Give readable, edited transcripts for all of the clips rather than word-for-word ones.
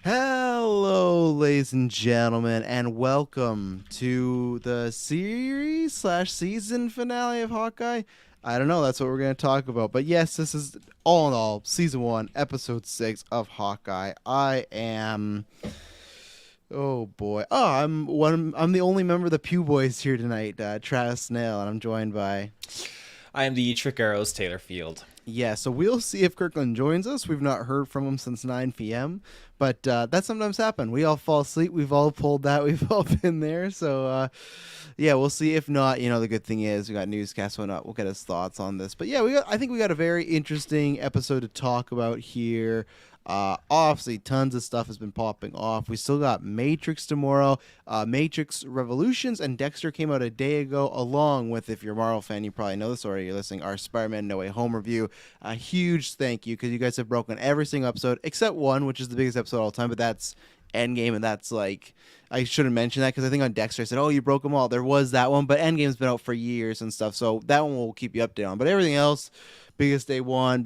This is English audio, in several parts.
Hello, ladies and gentlemen, and welcome to the series/season finale of Hawkeye. I don't know, that's what we're going to talk about. But yes, this is all in all season 1, episode 6 of Hawkeye. I am oh boy. I'm the only member of the Pew Boys here tonight, Travis Snell, and I'm joined by I am the Trick Arrows Taylor Field. yeah, so we'll see if Kirklin joins us. We've not heard from him since 9 p.m., but that sometimes happens. We all fall asleep. We've all pulled that. We've all been there. So, yeah, we'll see. If not, the good thing is we got newscasts going up. We'll get his thoughts on this. But, yeah, I think we got a very interesting episode to talk about here. Obviously, tons of stuff has been popping off. We still got Matrix tomorrow, Matrix Revolutions, and Dexter came out a day ago, along with, if you're a Marvel fan, you probably know this already, you're listening, our Spider-Man No Way Home review. A huge thank you, because you guys have broken every single episode, except one, which is the biggest episode of all time, but that's Endgame, and that's like, I shouldn't mention that, because I think on Dexter I said, oh, you broke them all. There was that one, but Endgame's been out for years and stuff, so that one will keep you updated on. But everything else, biggest day one,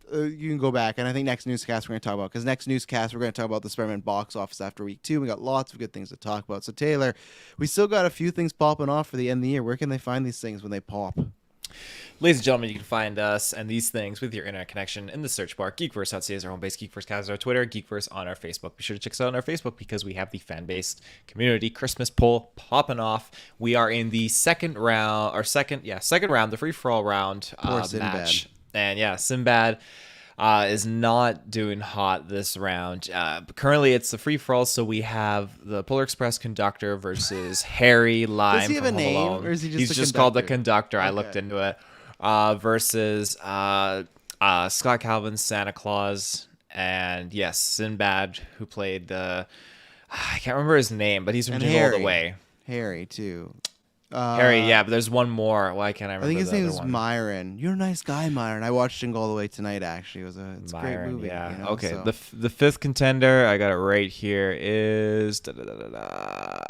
you can go back, and I think next newscast we're going to talk about, because next newscast we're going to talk about the Spider-Man box office after week 2. We got lots of good things to talk about. So Taylor, we still got a few things popping off for the end of the year. Where can they find these things when they pop? Ladies and gentlemen, you can find us and these things with your internet connection in the search bar. GeekVerse.ca is our home base. GeekVerse is our Twitter. GeekVerse on our Facebook. Be sure to check us out on our Facebook, because we have the fan-based community Christmas poll popping off. We are in the second round, the free-for-all round match. And yeah, Sinbad is not doing hot this round. But currently, it's the free-for-all, so we have the Polar Express conductor versus Harry Lime. Does he have a name, or is he just He's just called the conductor. Okay. I looked into it. Versus Scott Calvin's Santa Claus, and yes, Sinbad, who played I can't remember his name, but he's from Jingle All the Way. Harry too. Harry, yeah, but there's one more. Why can't I remember? I think his name is one? Myron. You're a nice guy, Myron. I watched Jingle All the Way tonight. Actually, it's Myron, a great movie. Yeah. Okay. So. The fifth contender, I got it right here, is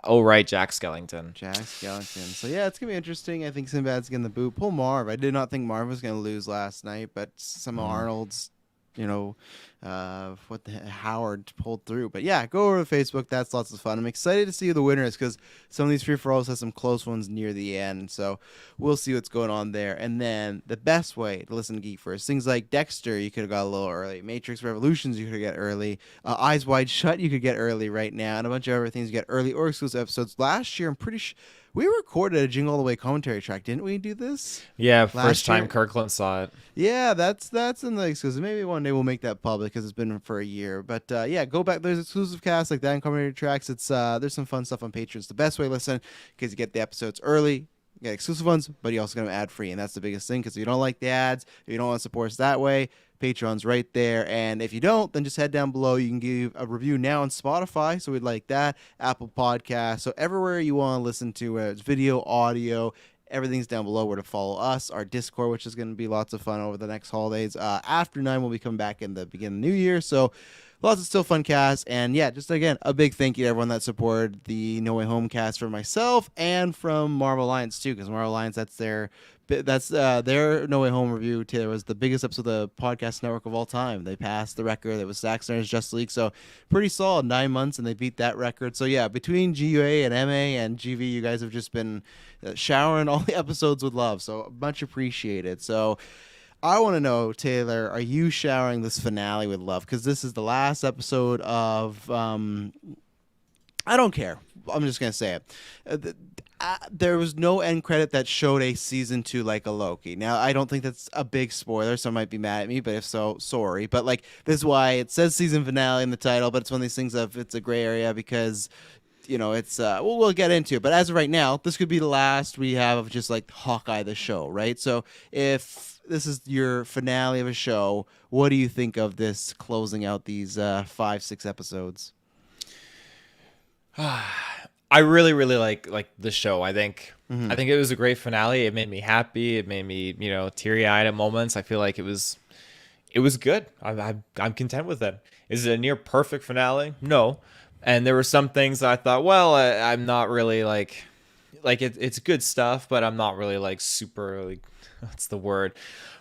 oh right, Jack Skellington. Jack Skellington. So yeah, it's gonna be interesting. I think Sinbad's getting the boot. Pull Marv. I did not think Marv was gonna lose last night, but some Arnold's, Howard pulled through. But yeah, go over to Facebook. That's lots of fun. I'm excited to see who the winner is, because some of these free-for-alls have some close ones near the end. So we'll see what's going on there. And then the best way to listen to Geek First, things like Dexter, you could have got a little early. Matrix Revolutions, you could get early. Eyes Wide Shut, you could get early right now. And a bunch of other things you get early or exclusive episodes. Last year, I'm pretty sure we recorded a Jingle All the Way commentary track, didn't we do this? Yeah, first time Kirklin saw it. Yeah, that's in the exclusive. Maybe one day we'll make that public, because it's been for a year. But yeah, go back. There's exclusive casts like that and commentary tracks. It's there's some fun stuff on Patreon. It's the best way to listen, because you get the episodes early. You get exclusive ones, but you also get them ad-free, and that's the biggest thing, because if you don't like the ads, if you don't want to support us that way, Patreon's right there. And if you don't, then just head down below. You can give a review now on Spotify, so we'd like that. Apple Podcasts, so everywhere you want to listen to it, it's video, audio, everything's down below where to follow us. Our Discord, which is going to be lots of fun over the next holidays. After 9, we'll be coming back in the beginning of the new year, so lots of still fun casts. And yeah, just again, a big thank you to everyone that supported the No Way Home cast from myself and from Marvel Alliance too, because Marvel Alliance, that's their No Way Home review. Taylor, was the biggest episode of the podcast network of all time. They passed the record. It was Zack Snyder's Justice League, so pretty solid 9 months, and they beat that record. So yeah, between GUA and MA and GV, you guys have just been showering all the episodes with love, so much appreciated. So I want to know, Taylor, are you showering this finale with love? Because this is the last episode of I don't care. I'm just going to say it. There was no end credit that showed a season 2 like a Loki. Now, I don't think that's a big spoiler. Some might be mad at me, but if so, sorry. But like, this is why it says season finale in the title, but it's one of these things of it's a gray area, because it's we'll get into it. But as of right now, this could be the last we have of just like Hawkeye the show, right? So if this is your finale of a show, what do you think of this closing out these 5-6 episodes? I really, really like the show. I think it was a great finale. It made me happy. It made me, teary-eyed at moments. I feel like it was good. I'm content with it. Is it a near perfect finale? No. And there were some things that I thought, well, I'm not really it's good stuff, but I'm not really super, what's the word?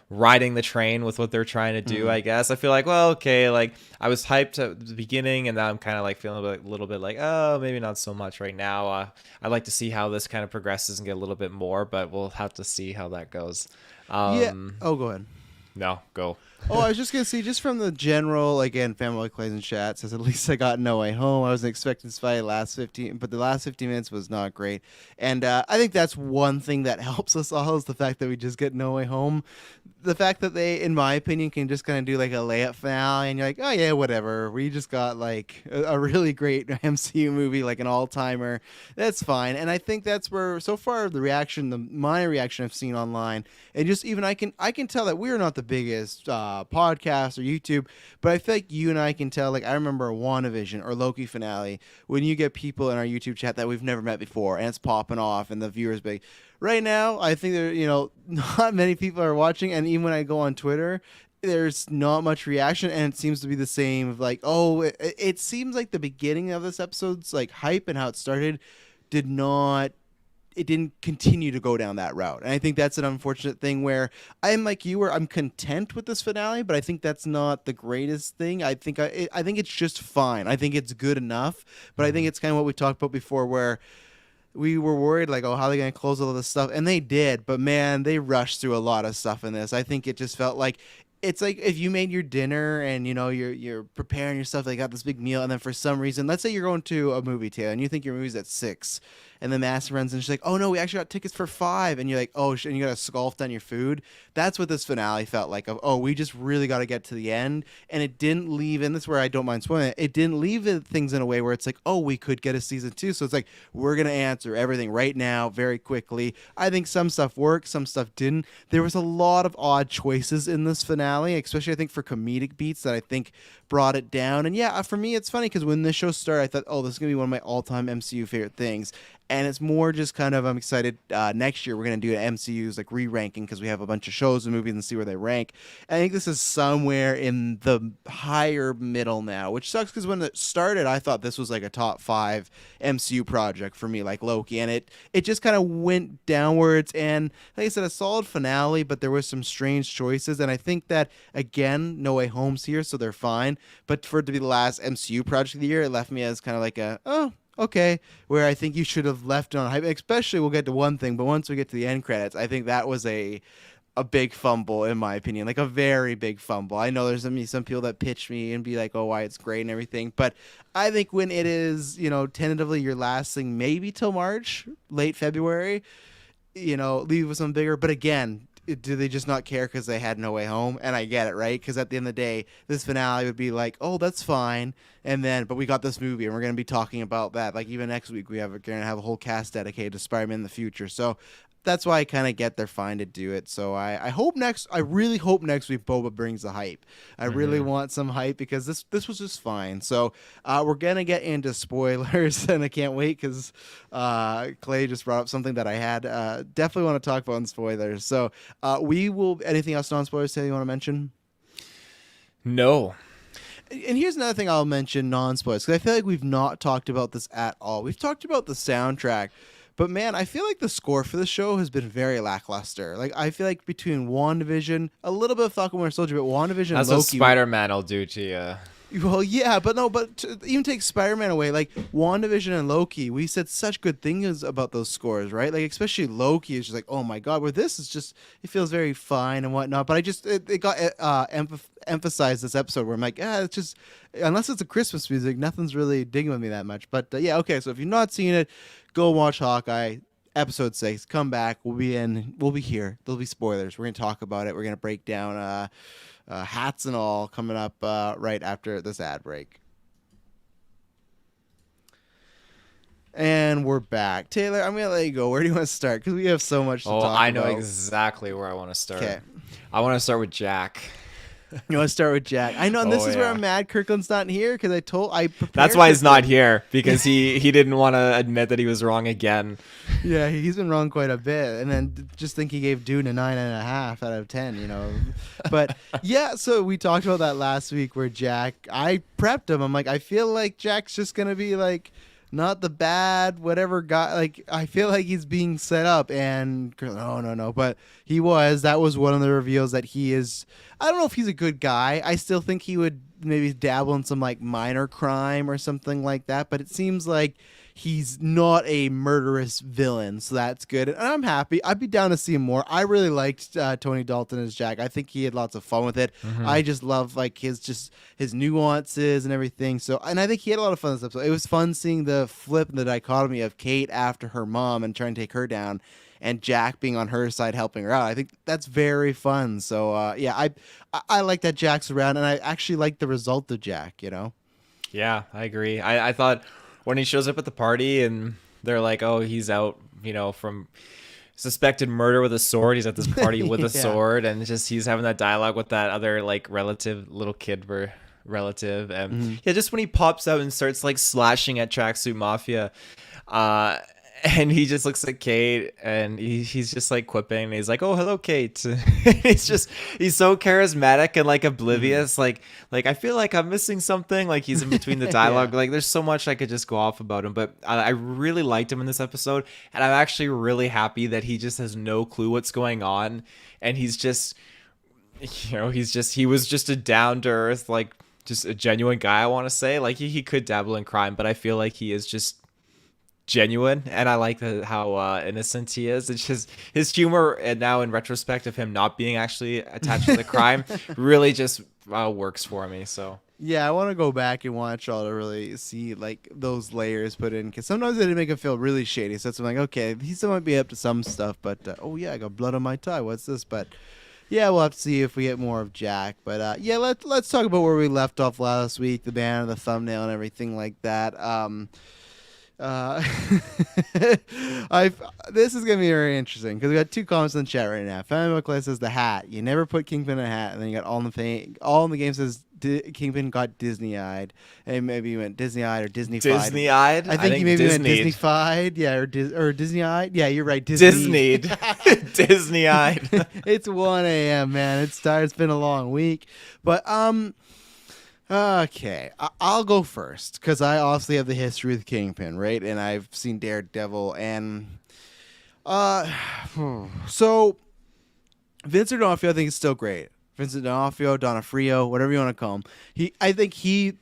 riding the train with what they're trying to do, I guess. I feel like, well, okay, like I was hyped at the beginning, and now I'm kind of like feeling a little bit like, oh, maybe not so much right now. I'd like to see how this kind of progresses and get a little bit more, but we'll have to see how that goes. Yeah. Oh, go ahead. No, go. Oh, I was just gonna see, just from the general, again, Family Clays and Chat says at least I got No Way Home. I wasn't expecting this fight last 15, but the last 15 minutes was not great, and I think that's one thing that helps us all is the fact that we just get No Way Home. The fact that they, in my opinion, can just kind of do like a layup finale, and you're like, oh yeah, whatever. We just got like a really great MCU movie, like an all timer. That's fine, and I think that's where so far my reaction I've seen online, and just even I can tell that we're not the biggest podcast or YouTube, but I feel like you and I can tell. Like I remember WandaVision or Loki finale when you get people in our YouTube chat that we've never met before, and it's popping off, and the viewers big. Right now, I think there, not many people are watching, and even when I go on Twitter, there's not much reaction, and it seems to be the same. Of like, oh, it seems like the beginning of this episode's like hype and how it started it didn't continue to go down that route. And I think that's an unfortunate thing where I'm like you, where I'm content with this finale, but I think that's not the greatest thing. I think it's just fine. I think it's good enough, but I think it's kind of what we talked about before, where we were worried like, oh, how are they going to close all this stuff? And they did, but man, they rushed through a lot of stuff in this. I think it just felt like it's like if you made your dinner and you're preparing yourself, they got this big meal, and then for some reason, let's say you're going to a movie, Taylor, and you think your movie's at 6, and the master runs and she's like, oh no, we actually got tickets for 5, and you're like, oh, and you got to sculpt on your food. That's what this finale felt like. Of, oh, we just really got to get to the end, and it didn't leave. And this is where I don't mind spoiling it. It didn't leave things in a way where it's like, oh, we could get a season 2. So it's like we're gonna answer everything right now, very quickly. I think some stuff worked, some stuff didn't. There was a lot of odd choices in this finale, especially I think for comedic beats that I think brought it down. And yeah, for me, it's funny because when this show started, I thought, oh, this is gonna be one of my all-time MCU favorite things. And it's more just kind of, I'm excited. Next year, we're going to do an MCU's like re-ranking because we have a bunch of shows and movies and see where they rank. I think this is somewhere in the higher middle now, which sucks because when it started, I thought this was like a top 5 MCU project for me, like Loki. And it just kind of went downwards. And like I said, a solid finale, but there was some strange choices. And I think that, again, No Way Home's here, so they're fine. But for it to be the last MCU project of the year, it left me as kind of like okay, where I think you should have left it on hype. Especially, we'll get to one thing, but once we get to the end credits, I think that was a big fumble, in my opinion, like a very big fumble. I know there's gonna be some people that pitch me and be like, oh, why it's great and everything, but I think when it is, tentatively your last thing, maybe till March, late February, leave with some bigger. But again, do they just not care because they had No Way Home? And I get it, right? Because at the end of the day, this finale would be like, oh, that's fine. And then, but we got this movie, and we're going to be talking about that. Like, even next week, we're going to have a whole cast dedicated to Spider-Man in the future. So that's why I kind of get they're fine to do it. So I really hope next week Boba brings the hype. I really want some hype because this was just fine. So we're going to get into spoilers, and I can't wait because Clay just brought up something that I had definitely want to talk about in spoilers. So we will, anything else non-spoilers Taylor, you want to mention? No. And here's another thing I'll mention non-spoilers, because I feel like we've not talked about this at all. We've talked about the soundtrack, but man, I feel like the score for the show has been very lackluster. Like, I feel like between WandaVision, a little bit of Falcon Winter Soldier, but WandaVision and That's Loki. what Spider-Man will do to you. Well, yeah, but no, but even take Spider-Man away, like WandaVision and Loki, we said such good things about those scores, right? Like, especially Loki is just like, oh my god, where this is just, it feels very fine and whatnot. But it got emphasized this episode where I'm like, it's just, unless it's a Christmas music, nothing's really digging with me that much. But yeah, okay, so if you've not seen it, go watch Hawkeye. Episode 6, come back. We'll be here. There'll be spoilers. We're gonna talk about it. We're gonna break down hats and all coming up right after this ad break. And we're back. Taylor, I'm gonna let you go. Where do you want to start? Because we have so much to talk about. I know exactly where I want to start. Okay. I want to start with Jack. You want to start with Jack? I know, and this is where I'm mad Kirklin's not here because I prepared. That's why he's not here, because he didn't want to admit that he was wrong again. Yeah, he's been wrong quite a bit, and then just think he gave Dune a 9.5 out of 10. But yeah, so we talked about that last week where Jack. I prepped him. I'm like, I feel like Jack's just gonna be like not the bad whatever guy. Like I feel like he's being set up, and no, but he was. That was one of the reveals that he is. I don't know if he's a good guy. I still think he would maybe dabble in some like minor crime or something like that. But it seems like he's not a murderous villain, so that's good. And I'm happy. I'd be down to see him more. I really liked Tony Dalton as Jack. I think he had lots of fun with it. I just love like his nuances and everything. So, and I think he had a lot of fun this episode. It was fun seeing the flip and the dichotomy of Kate after her mom and trying to take her down, and Jack being on her side helping her out. I think that's very fun. So yeah, I like that Jack's around, and I actually like the result of Jack. Yeah, I agree. I thought when he shows up at the party and they're like, oh, he's out, from suspected murder with a sword. He's at this party with a sword, and just he's having that dialogue with that other like relative, little kid relative, and yeah, just when he pops out and starts like slashing at Tracksuit Mafia, and he just looks at Kate and he's just like quipping, and he's like, oh, hello, Kate. he's so charismatic and like oblivious. Like I feel like I'm missing something. Like he's in between the dialogue. Like there's so much I could just go off about him, but I really liked him in this episode. And I'm actually really happy that he just has no clue what's going on. And he's just, he was just a down to earth, like just a genuine guy. I want to say like he could dabble in crime, but I feel like he is just genuine, and I like how innocent he is. It's just his humor, and now in retrospect of him not being actually attached to the crime, really just works for me. So yeah, I want to go back and watch all to really see like those layers put in, because sometimes they didn't make him feel really shady. So it's like, okay, he still might be up to some stuff, but oh yeah, I got blood on my tie. What's this? But yeah, we'll have to see if we get more of Jack. But yeah, let's talk about where we left off last week, the banner, the thumbnail, and everything like that. This is gonna be very interesting because we got two comments in the chat right now. Family McClay says the hat. You never put Kingpin in a hat, and then you got all in the game says Kingpin got Disney-eyed. And maybe you went Disney-eyed or Disney-fied. Disney-eyed? I think you maybe went Disney-fied. Yeah, or Disney-eyed. Yeah, you're right. Disneyed. Disney-eyed. It's 1 a.m., man. It's been a long week. But okay, I'll go first because I obviously have the history with Kingpin, right? And I've seen Daredevil, and so Vincent D'Onofrio I think is still great. Vincent D'Onofrio, whatever you want to call him. I think he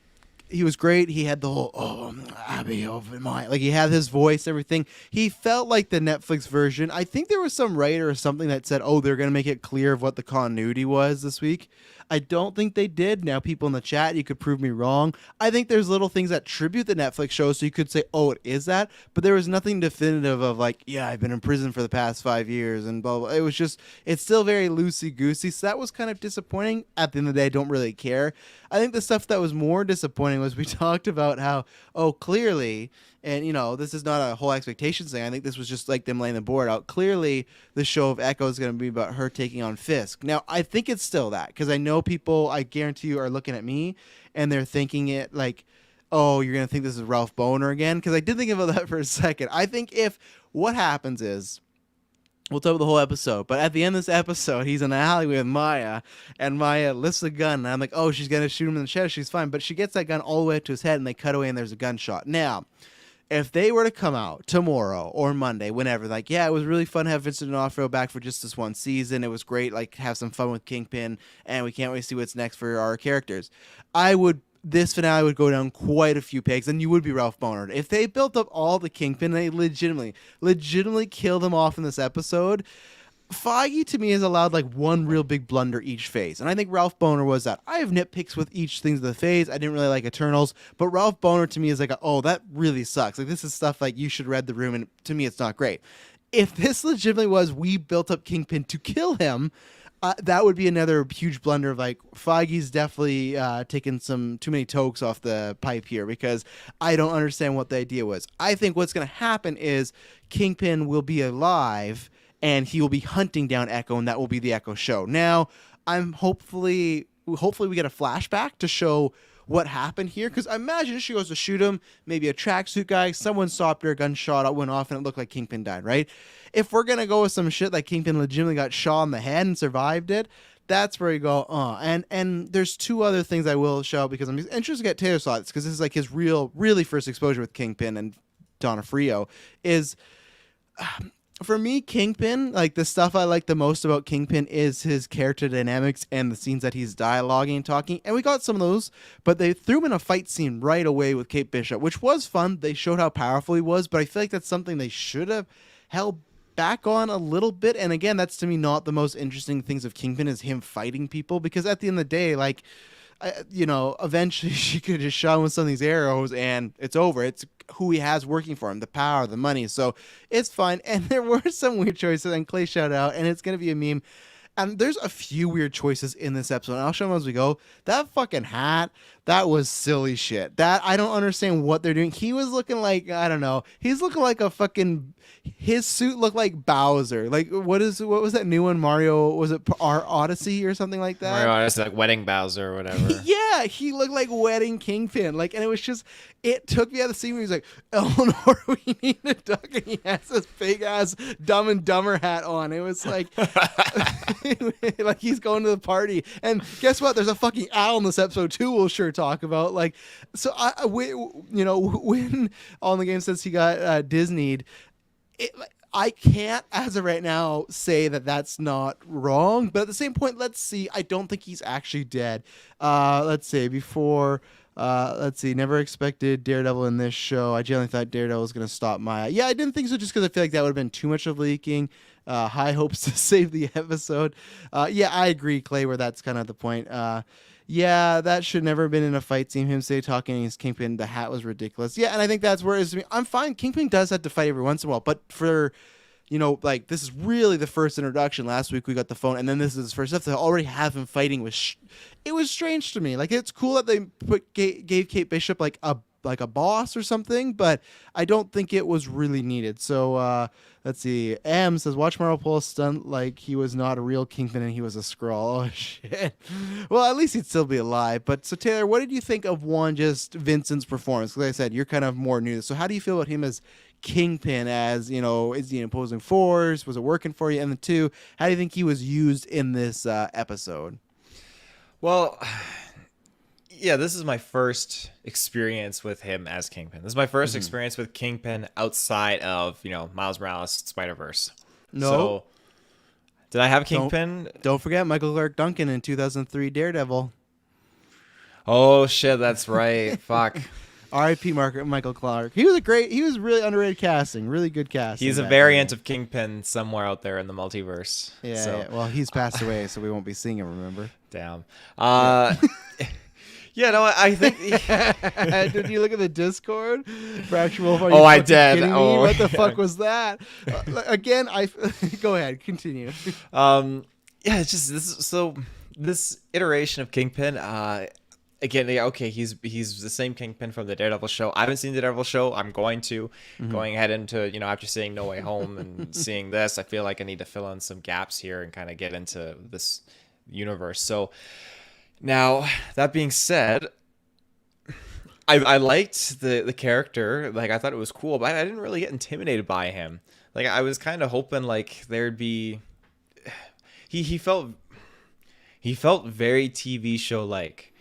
was great. He had the whole Abby over my, like he had his voice, everything. He felt like the Netflix version. I think there was some writer or something that said, oh, they're gonna make it clear of what the continuity was this week. I don't think they did. Now, people in the chat, you could prove me wrong. I think there's little things that tribute the Netflix show, so you could say, oh, it is that. But there was nothing definitive of like, yeah, I've been in prison for the past 5 years and blah, blah. It was just, it's still very loosey-goosey. So that was kind of disappointing. At the end of the day, I don't really care. I think the stuff that was more disappointing was we talked about how, oh, clearly, and this is not a whole expectations thing. I think this was just like them laying the board out. Clearly, the show of Echo is going to be about her taking on Fisk. Now, I think it's still that because I know people, I guarantee you, are looking at me and they're thinking it like, oh, you're going to think this is Ralph Boner again? Because I did think about that for a second. I think if what happens is, we'll talk about the whole episode, but at the end of this episode, he's in the alleyway with Maya, and Maya lifts a gun, and I'm like, oh, she's going to shoot him in the chest. She's fine. But she gets that gun all the way up to his head, and they cut away, and there's a gunshot. Now, if they were to come out tomorrow or Monday, whenever, like, yeah, it was really fun to have Vincent D'Onofrio back for just this one season. It was great, like, have some fun with Kingpin, and we can't wait to see what's next for our characters. This finale would go down quite a few pegs, and you would be Ralph Boner. If they built up all the Kingpin, they legitimately killed them off in this episode. Feige, to me, has allowed like one real big blunder each phase. And I think Ralph Boner was that. I have nitpicks with each thing of the phase. I didn't really like Eternals, but Ralph Boner to me is like, oh, that really sucks. Like, this is stuff like you should read the room, and to me, it's not great. If this legitimately was we built up Kingpin to kill him, that would be another huge blunder of like Feige's definitely taking some too many tokes off the pipe here because I don't understand what the idea was. I think what's going to happen is Kingpin will be alive and he will be hunting down Echo, and that will be the Echo show. Now, I'm hopefully we get a flashback to show what happened here, because I imagine she goes to shoot him, maybe a tracksuit guy, someone stopped her, a gunshot went off, and it looked like Kingpin died, right? If we're going to go with some shit like Kingpin legitimately got shot in the head and survived it, that's where you go, and there's two other things I will show because I'm interested to get Taylor's thoughts because this is like his really first exposure with Kingpin and Donofrio is. For me, Kingpin, like the stuff I like the most about Kingpin is his character dynamics and the scenes that he's dialoguing and talking. And we got some of those, but they threw him in a fight scene right away with Kate Bishop, which was fun. They showed how powerful he was, but I feel like that's something they should have held back on a little bit. And again, that's to me not the most interesting things of Kingpin is him fighting people, because at the end of the day, like, eventually she could just shot him with some of these arrows and it's over. It's who he has working for him, the power, the money. So it's fine. And there were some weird choices, and Clay shout out, and it's going to be a meme. And there's a few weird choices in this episode, and I'll show them as we go. That fucking hat, that was silly shit. That, I don't understand what they're doing. He was looking like, I don't know. He's looking like a fucking, his suit looked like Bowser. Like, what was that new one? Mario, was it our Odyssey or something like that? Mario Odyssey, like Wedding Bowser or whatever. Yeah, he looked like Wedding Kingpin. Like, and it was just, it took me out of the scene where he's like, Eleanor, we need a duck, and he has this big ass Dumb and Dumber hat on. It was like, like he's going to the party. And guess what? There's a fucking owl in this episode too. We'll sure talk about. Like, so when All in the Game says he got Disney'd, I can't, as of right now, say that that's not wrong. But at the same point, let's see. I don't think he's actually dead. Let's see. Before, let's see. Never expected Daredevil in this show. I generally thought Daredevil was going to stop Maya. Yeah, I didn't think so, just because I feel like that would have been too much of leaking. High hopes to save the episode. Yeah, I agree, Clay, where that's kind of the point. Yeah, that should never have been in a fight scene. Him say talking against Kingpin, the hat was ridiculous. Yeah, and I think that's where it is. I'm fine. Kingpin does have to fight every once in a while, but for, like, this is really the first introduction. Last week we got the phone, and then this is his first stuff. To already have him fighting it was strange to me. Like, it's cool that they gave Kate Bishop like a boss or something, but I don't think it was really needed. So let's see. M says, watch Marvel pull a stunt like he was not a real Kingpin and he was a Skrull. Oh shit. Well, at least he'd still be alive. But so Taylor, what did you think of just Vincent's performance? Because like I said, you're kind of more new. So how do you feel about him as Kingpin? As is he an opposing force? Was it working for you? And then two, how do you think he was used in this episode? Well, yeah, this is my first experience with him as Kingpin. This is my first experience with Kingpin outside of, Miles Morales Spider-Verse. No. So, did I have Kingpin? Don't forget Michael Clark Duncan in 2003 Daredevil. Oh, shit, that's right. Fuck. R.I.P. Michael Clark. He was really underrated casting. Really good casting. He's a variant of Kingpin somewhere out there in the multiverse. Yeah, so. yeah. Well, he's passed away, so we won't be seeing him, remember? Damn. Yeah, no, I think. Did you look at the Discord? Fracture Wolf, I did. Oh, what the fuck was that? Again, go ahead, continue. Yeah, it's just this iteration of Kingpin. Again, yeah, okay, he's the same Kingpin from the Daredevil show. I haven't seen the Daredevil show. I'm going to going ahead into after seeing No Way Home and seeing this, I feel like I need to fill in some gaps here and kind of get into this universe. So. Now, that being said, I liked the character. Like, I thought it was cool, but I didn't really get intimidated by him. Like, I was kind of hoping, like, there'd be... He felt very TV show-like.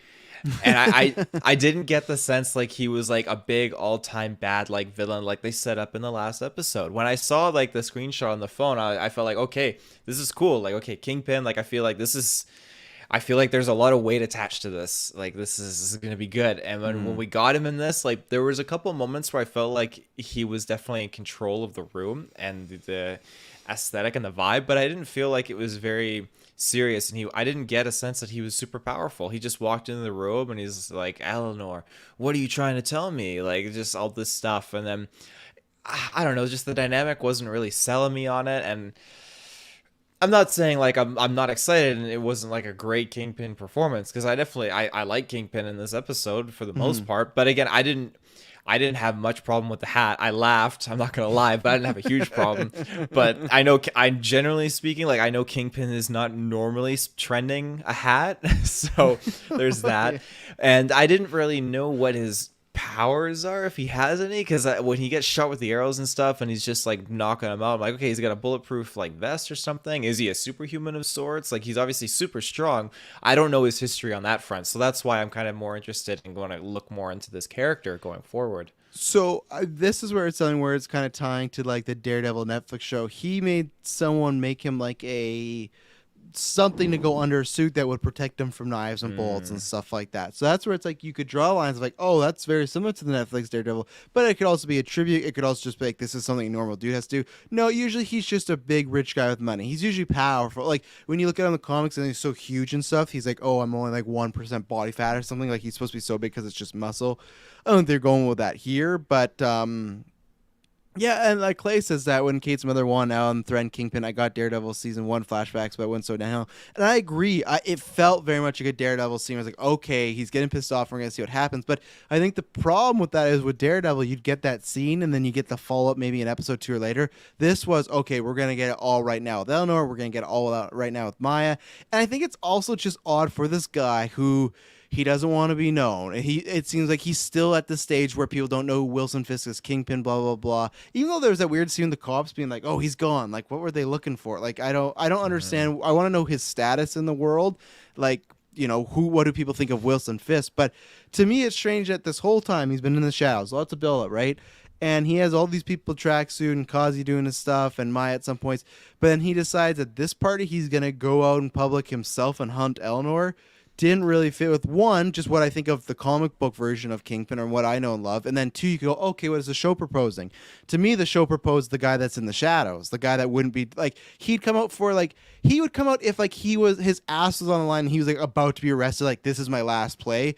And I didn't get the sense, like, he was, like, a big all-time bad, like, villain like they set up in the last episode. When I saw, like, the screenshot on the phone, I felt like, okay, this is cool. Like, okay, Kingpin, like, I feel like there's a lot of weight attached to this. Like, this is going to be good. And when we got him in this, like, there was a couple of moments where I felt like he was definitely in control of the room and the aesthetic and the vibe, but I didn't feel like it was very serious. And I didn't get a sense that he was super powerful. He just walked into the room and he's like, Eleanor, what are you trying to tell me? Like, just all this stuff. And then, I don't know, just the dynamic wasn't really selling me on it. And I'm not saying like I'm not excited and it wasn't like a great Kingpin performance, because I like Kingpin in this episode for the most part. But again, I didn't have much problem with the hat. I laughed, I'm not gonna lie, but I didn't have a huge problem. But I'm generally speaking, like, I know Kingpin is not normally trending a hat, so there's that. And I didn't really know what his powers are, if he has any, because when he gets shot with the arrows and stuff and he's just like knocking him out, I'm like, okay, he's got a bulletproof like vest or something. Is he a superhuman of sorts? Like, he's obviously super strong. I don't know his history on that front, so that's why I'm kind of more interested in going to look more into this character going forward. So this is where it's something where it's kind of tying to like the Daredevil Netflix show. He made someone make him like a something to go under a suit that would protect him from knives and bullets and stuff like that. So that's where it's like you could draw lines of like, oh, that's very similar to the Netflix Daredevil, but it could also be a tribute. It could also just be like, this is something a normal dude has to do. No, usually he's just a big rich guy with money. He's usually powerful. Like when you look at him in the comics and he's so huge and stuff, he's like, oh, I'm only like 1% body fat or something. Like he's supposed to be so big because it's just muscle. I don't think they're going with that here, but yeah, and like Clay says that when Kate's mother won out on Thread Kingpin, I got Daredevil season 1 flashbacks, but it went so downhill. And I agree. It felt very much like a Daredevil scene. I was like, okay, he's getting pissed off. We're going to see what happens. But I think the problem with that is with Daredevil, you'd get that scene and then you get the follow-up maybe an episode 2 or later. This was, okay, we're going to get it all right now with Eleanor. We're going to get it all out right now with Maya. And I think it's also just odd for this guy who... he doesn't want to be known. It seems like he's still at the stage where people don't know who Wilson Fisk is, Kingpin, blah blah blah. Even though there's that weird scene with the cops being like, "Oh, he's gone." Like, what were they looking for? Like, I don't understand. I want to know his status in the world. Like, you know, what do people think of Wilson Fisk? But to me, it's strange that this whole time he's been in the shadows. Lots of build up, right? And he has all these people tracksuit and Kazi doing his stuff and Maya at some points. But then he decides at this party he's gonna go out in public himself and hunt Eleanor. Didn't really fit with one, just what I think of the comic book version of Kingpin or what I know and love. And then two, you could go, okay, what is the show proposing? To me, the show proposed the guy that's in the shadows, the guy that wouldn't be like, he'd come out for like, he would come out if like his ass was on the line and he was like about to be arrested, like this is my last play.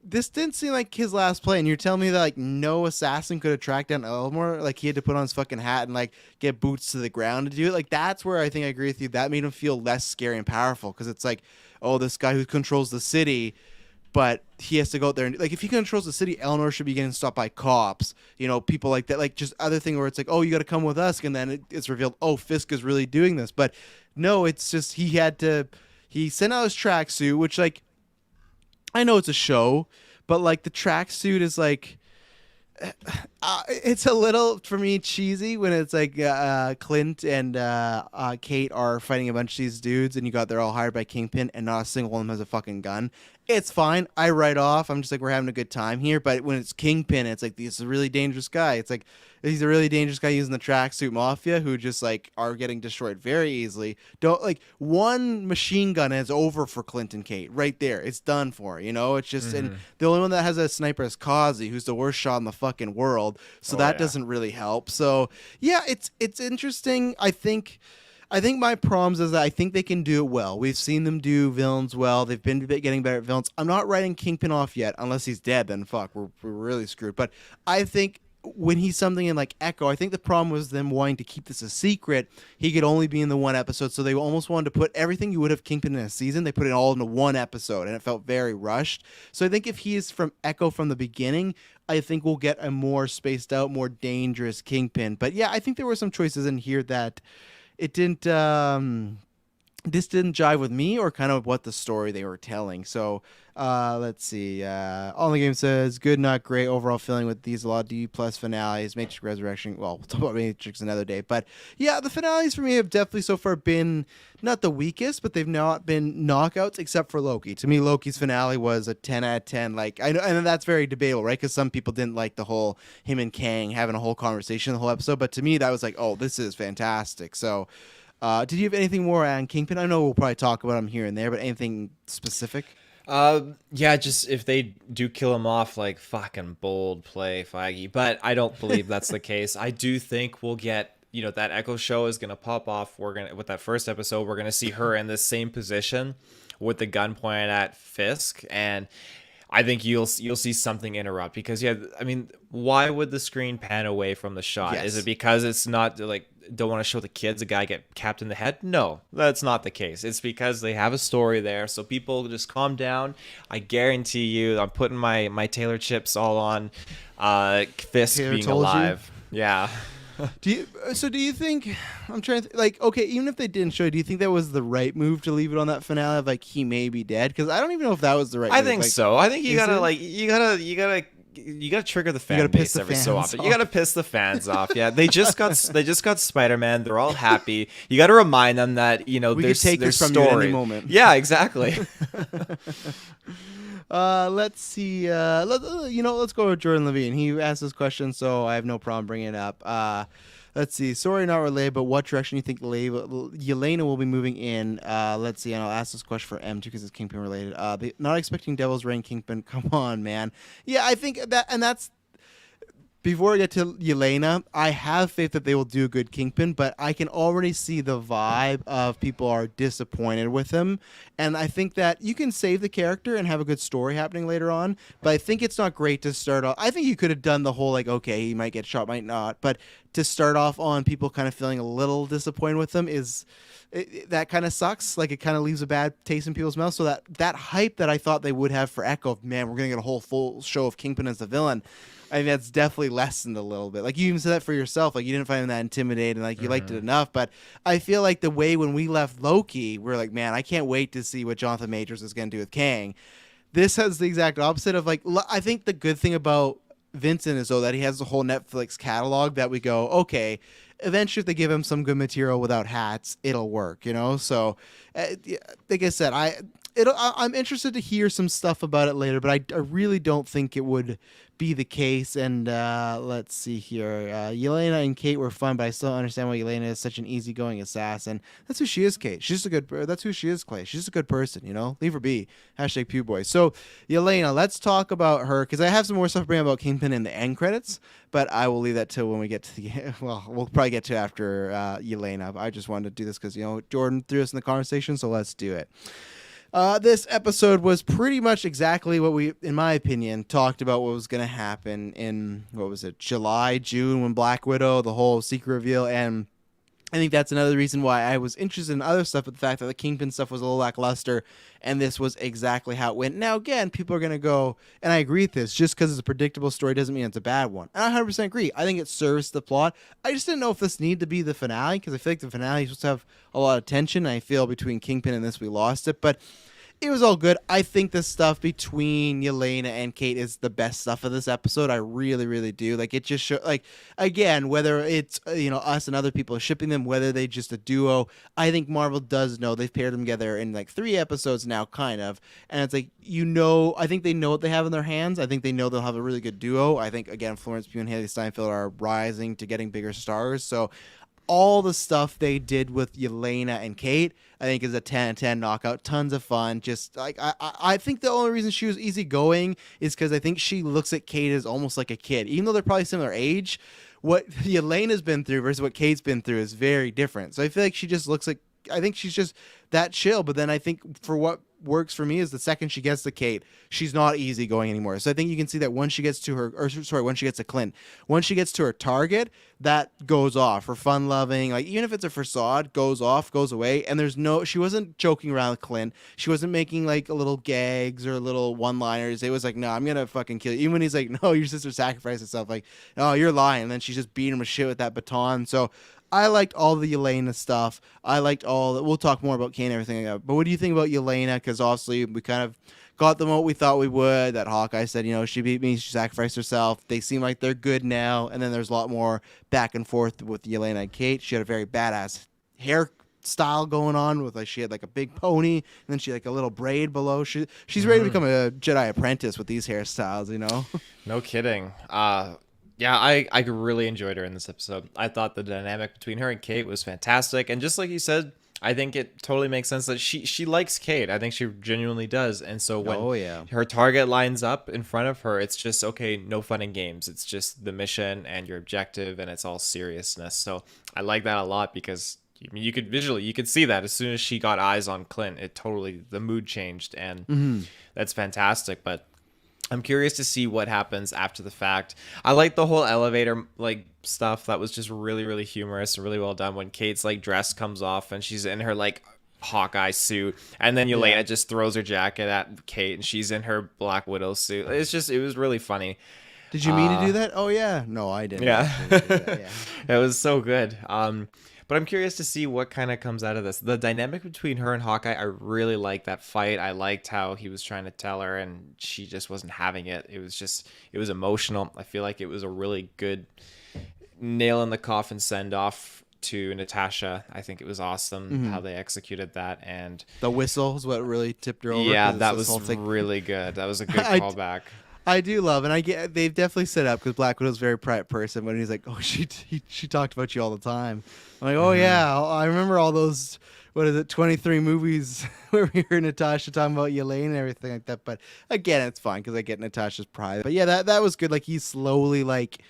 This didn't seem like his last play, and you're telling me that like no assassin could have tracked down Elmore, like he had to put on his fucking hat and like get boots to the ground to do it. Like that's where I think I agree with you. That made him feel less scary and powerful because it's like, oh, this guy who controls the city, but he has to go out there and like if he controls the city, Eleanor should be getting stopped by cops, you know, people like that. Like just other thing where it's like, oh, you got to come with us, and then it's revealed, oh, Fisk is really doing this, but no, it's just he sent out his tracksuit, which like. I know it's a show, but like the tracksuit is like, it's a little for me cheesy when it's like Clint and Kate are fighting a bunch of these dudes, and they're all hired by Kingpin, and not a single one of them has a fucking gun. It's fine. I write off. I'm just like, we're having a good time here. But when it's Kingpin, it's like, this is a really dangerous guy. It's like, he's a really dangerous guy using the tracksuit mafia who just like are getting destroyed very easily. Don't like one machine gun is over for Clint and Kate right there. It's done for, you know, it's just, and the only one that has a sniper is Kazi, who's the worst shot in the fucking world. So that doesn't really help. So yeah, it's interesting. I think my problems is that I think they can do it well. We've seen them do villains well. They've been getting better at villains. I'm not writing Kingpin off yet, unless he's dead. Then fuck, we're really screwed. But I think when he's something in like Echo, I think the problem was them wanting to keep this a secret. He could only be in the one episode, so they almost wanted to put everything you would have Kingpin in a season. They put it all into one episode, and it felt very rushed. So I think if he is from Echo from the beginning, I think we'll get a more spaced out, more dangerous Kingpin. But yeah, I think there were some choices in here that it didn't this didn't jive with me or kind of what the story they were telling. So let's see. All in the Game says good, not great overall feeling with these. A lot of D plus finales. Matrix Resurrection. Well, we'll talk about Matrix another day. But yeah, the finales for me have definitely so far been not the weakest, but they've not been knockouts except for Loki. To me, Loki's finale was a 10 out of 10. Like I know, and that's very debatable, right? Because some people didn't like the whole him and Kang having a whole conversation the whole episode. But to me, that was like, oh, this is fantastic. So. Did you have anything more on Kingpin? I know we'll probably talk about him here and there, but anything specific? Yeah, just if they do kill him off, like fucking bold play, Feige. But I don't believe that's the case. I do think we'll get, you know, that Echo show is gonna pop off. With that first episode, we're gonna see her in the same position with the gun pointed at Fisk, and I think you'll see something interrupt because I mean, why would the screen pan away from the shot? Yes. Is it because it's not like don't want to show the kids a guy get capped in the head? No, that's not the case. It's because they have a story there, so people just calm down. I guarantee you, I'm putting my Taylor chips all on Fisk Taylor being told alive. You? Yeah. Do you think I'm trying to like okay, even if they didn't show, do you think that was the right move to leave it on that finale of like he may be dead? Because I don't even know if that was the right. I move. think like, so. I think you gotta you gotta trigger the gotta fan piss base the every so fans often. off. You gotta piss the fans off. Yeah, they just got Spider-Man. They're all happy. You gotta remind them that We there's could take there's this from you at story. any moment. Yeah, exactly. Let's see. Let's go with Jordan Levine. He asked this question, so I have no problem bringing it up. Let's see. Sorry, not related, but what direction do you think Yelena will be moving in? Let's see. And I'll ask this question for M too because it's Kingpin related. Not expecting Devil's Reign Kingpin. Come on, man. Yeah, I think that, and that's. Before I get to Yelena, I have faith that they will do a good Kingpin, but I can already see the vibe of people are disappointed with him. And I think that you can save the character and have a good story happening later on, but I think it's not great to start off. I think you could have done the whole, like, okay, he might get shot, might not, but to start off on people kind of feeling a little disappointed with him that kind of sucks. Like, it kind of leaves a bad taste in people's mouths. So that hype that I thought they would have for Echo, man, we're going to get a whole full show of Kingpin as the villain, I mean, that's definitely lessened a little bit. Like, you even said that for yourself. Like, you didn't find him that intimidating. Like, you liked it enough. But I feel like the way when we left Loki, we're like, man, I can't wait to see what Jonathan Majors is going to do with Kang. This has the exact opposite of, like, I think the good thing about Vincent is, though, that he has the whole Netflix catalog that we go, okay, eventually if they give him some good material without hats, it'll work, So, like I said, I'm interested to hear some stuff about it later, but I really don't think it would be the case. And let's see here. Yelena and Kate were fun, but I still don't understand why Yelena is such an easygoing assassin. That's who she is, Kate. That's who she is, Clay. She's just a good person, Leave her be. Hashtag Pew Boy. So, Yelena, let's talk about her, because I have some more stuff to bring about Kingpin in the end credits, but I will leave that till when we get to we'll probably get to after Yelena. I just wanted to do this because, Jordan threw us in the conversation, so let's do it. This episode was pretty much exactly what we, in my opinion, talked about what was going to happen in, July, June, when Black Widow, the whole secret reveal, and I think that's another reason why I was interested in other stuff, but the fact that the Kingpin stuff was a little lackluster, and this was exactly how it went. Now, again, people are going to go, and I agree with this, just because it's a predictable story doesn't mean it's a bad one. And I 100% agree. I think it serves the plot. I just didn't know if this needed to be the finale, because I feel like the finale is supposed to have a lot of tension. I feel between Kingpin and this, we lost it, but it was all good. I think the stuff between Yelena and Kate is the best stuff of this episode. I really, really do. Like, it just again, whether it's, us and other people shipping them, whether they just a duo, I think Marvel does know. They've paired them together in like 3 episodes now, kind of. And it's like, I think they know what they have in their hands. I think they know they'll have a really good duo. I think, again, Florence Pugh and Haley Steinfeld are rising to getting bigger stars. So all the stuff they did with Yelena and Kate, I think, is a 10-10 knockout. Tons of fun. Just like I think the only reason she was easygoing is because I think she looks at Kate as almost like a kid, even though they're probably similar age. What Yelena's been through versus what Kate's been through is very different. So I feel like she just looks like, I think she's just that chill. But then I think for what works for me is the second she gets to Kate, she's not easygoing anymore. So I think you can see that once she gets to Clint, once she gets to her target, that goes off. Her fun loving, like, even if it's a facade, goes away. And she wasn't joking around with Clint. She wasn't making like little gags or little one-liners. It was like, no, I'm gonna fucking kill you. Even when he's like, no, your sister sacrificed herself. Like, no, you're lying. And then she's just beating him with shit with that baton. So I liked all the Yelena stuff. I liked we'll talk more about Kane and everything like that. But what do you think about Yelena? Because obviously we kind of got them what we thought we would. That Hawkeye said, she beat me, she sacrificed herself. They seem like they're good now. And then there's a lot more back and forth with Yelena and Kate. She had a very badass hair style going on with, like, she had like a big pony and then she had like a little braid below. She's ready to become a Jedi apprentice with these hairstyles, No kidding. Yeah, I really enjoyed her in this episode. I thought the dynamic between her and Kate was fantastic. And just like you said, I think it totally makes sense that she likes Kate. I think she genuinely does. And so when her target lines up in front of her, it's just, okay, no fun and games. It's just the mission and your objective, and it's all seriousness. So I like that a lot because you could see that as soon as she got eyes on Clint, the mood changed, and that's fantastic. But I'm curious to see what happens after the fact. I like the whole elevator like stuff. That was just really, really humorous and really well done when Kate's like dress comes off and she's in her like Hawkeye suit, and then Yelena just throws her jacket at Kate and she's in her Black Widow suit. It was really funny. Did you mean to do that? Oh yeah. No, I didn't. Yeah. Actually do that, yeah. It was so good. But I'm curious to see what kind of comes out of this. The dynamic between her and Hawkeye, I really liked that fight. I liked how he was trying to tell her and she just wasn't having it. It was emotional. I feel like it was a really good nail in the coffin send off to Natasha. I think it was awesome how they executed that. And The whistle is what really tipped her over. yeah, 'cause that it's this was whole thing. really good. That was a good I- callback. I do love, and I get they've definitely set up because Black Widow's a very private person. When he's like, "Oh, she talked about you all the time." I'm like, "Oh yeah, I remember all those. What is it? 23 movies where we heard Natasha talking about Yelena and everything like that." But again, it's fine because I get Natasha's private. But yeah, that was good. Like he's slowly like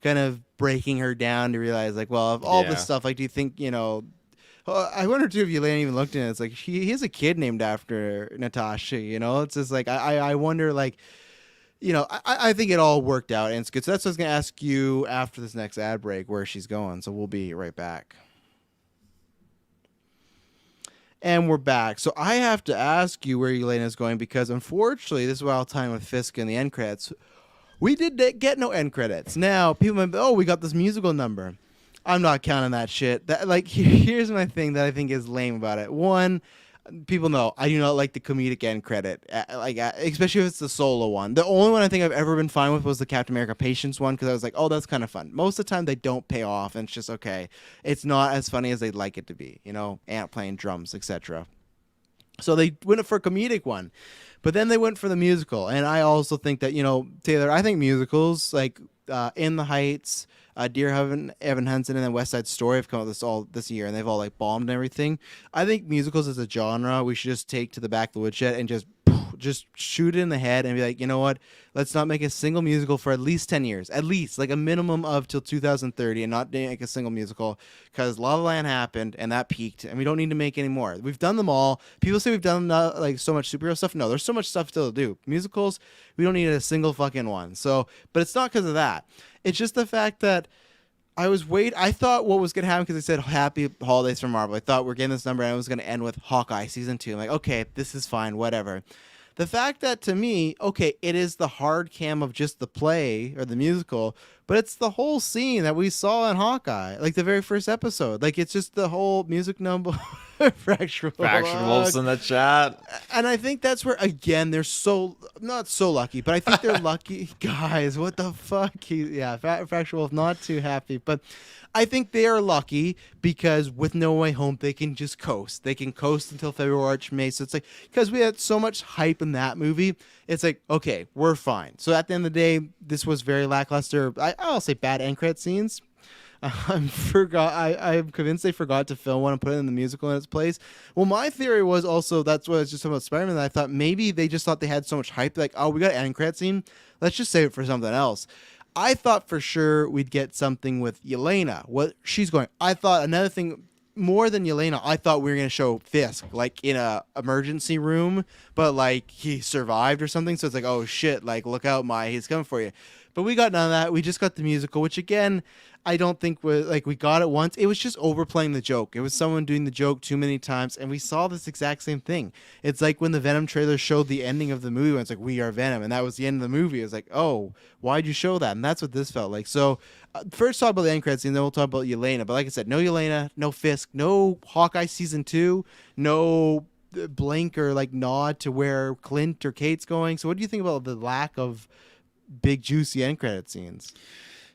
kind of breaking her down to realize like, well, of all Yeah. this stuff, like, do you think I wonder too if Yelena even looked at it. It's like he has a kid named after Natasha. It's just like I wonder like. I think it all worked out and it's good. So that's what I was going to ask you after this next ad break where she's going. So we'll be right back. And we're back. So I have to ask you where Elena's going because unfortunately, this is what I'll time with Fisk and the end credits. We did get no end credits. Now, people might be, oh, we got this musical number. I'm not counting that shit. Here's my thing that I think is lame about it. One, people know I do not like the comedic end credit, especially if it's the solo one. The only one I think I've ever been fine with was the Captain America Patience one because I was like, oh, that's kind of fun. Most of the time they don't pay off, and it's just okay. It's not as funny as they'd like it to be. Ant playing drums, etc. So they went for a comedic one, but then they went for the musical, and I also think that Taylor, I think musicals like In the Heights. Dear Evan Hansen, and then West Side Story have come out this year, and they've all like bombed and everything. I think musicals as a genre we should just take to the back of the woodshed and just shoot it in the head and be like, you know what? Let's not make a single musical for at least 10 years, at least like a minimum of till 2030, and not make a single musical because La La Land happened and that peaked, and we don't need to make any more. We've done them all. People say we've done like so much superhero stuff. No, there's so much stuff still to do. Musicals, we don't need a single fucking one. So, but it's not because of that. It's just the fact that I thought what was going to happen because they said happy holidays from Marvel. I thought we're getting this number and it was going to end with Hawkeye season 2. I'm like, okay, this is fine, whatever. The fact that to me, okay, it is the hard cam of just the play or the musical, but it's the whole scene that we saw in Hawkeye, like the very first episode. Like it's just the whole music number. Fractual Wolves in the chat. And I think that's where again they're not so lucky, but I think they're lucky guys. What the fuck? Fractual Wolf not too happy, but I think they are lucky because with No Way Home they can just coast. They can coast until February, March, May. So it's like because we had so much hype in that movie, it's like okay, we're fine. So at the end of the day, this was very lackluster. I'll say bad end credit scenes. I'm convinced they forgot to film one and put it in the musical in its place. Well, my theory was also that's what I was just talking about Spider-Man. That I thought maybe they just thought they had so much hype, like, oh, we got an end credit scene. Let's just save it for something else. I thought for sure we'd get something with Yelena. What she's going. I thought another thing more than Yelena. I thought we were gonna show Fisk like in a emergency room, but like he survived or something. So it's like, oh shit, like look out, he's coming for you. But we got none of that. We just got the musical, which again, I don't think we got it once. It was just overplaying the joke. It was someone doing the joke too many times, and we saw this exact same thing. It's like when the Venom trailer showed the ending of the movie, and it's like, we are Venom, and that was the end of the movie. It's like, oh, why'd you show that? And that's what this felt like. So first talk about the end credits, and then we'll talk about Yelena. But like I said, no Yelena, no Fisk, no Hawkeye season 2, no blink or like nod to where Clint or Kate's going. So what do you think about the lack of big juicy end credit scenes?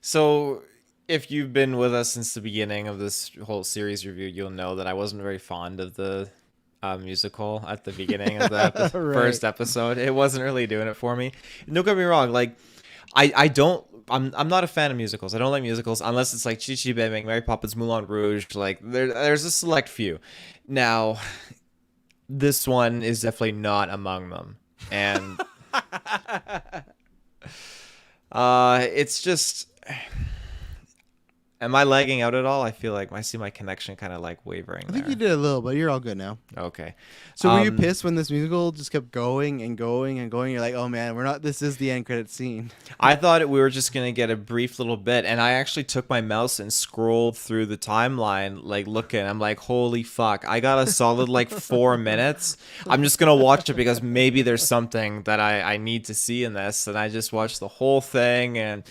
So if you've been with us since the beginning of this whole series review, you'll know that I wasn't very fond of the musical at the beginning of the Right. first episode. It wasn't really doing it for me. Don't get me wrong, like I'm not a fan of musicals. I don't like musicals unless it's like Chi Chi Bang Bang, Mary Poppins, Moulin Rouge. Like there's a select few. Now, this one is definitely not among them, and it's just. Am I lagging out at all? I feel like I see my connection kind of like wavering. I think there. you did a little, but you're all good now. Okay. So were you pissed when this musical just kept going and going and going? You're like, oh man, this is the end credit scene. I thought we were just going to get a brief little bit, and I actually took my mouse and scrolled through the timeline, like looking. I'm like, holy fuck, I got a solid like 4 minutes. I'm just going to watch it because maybe there's something that I need to see in this. And I just watched the whole thing, and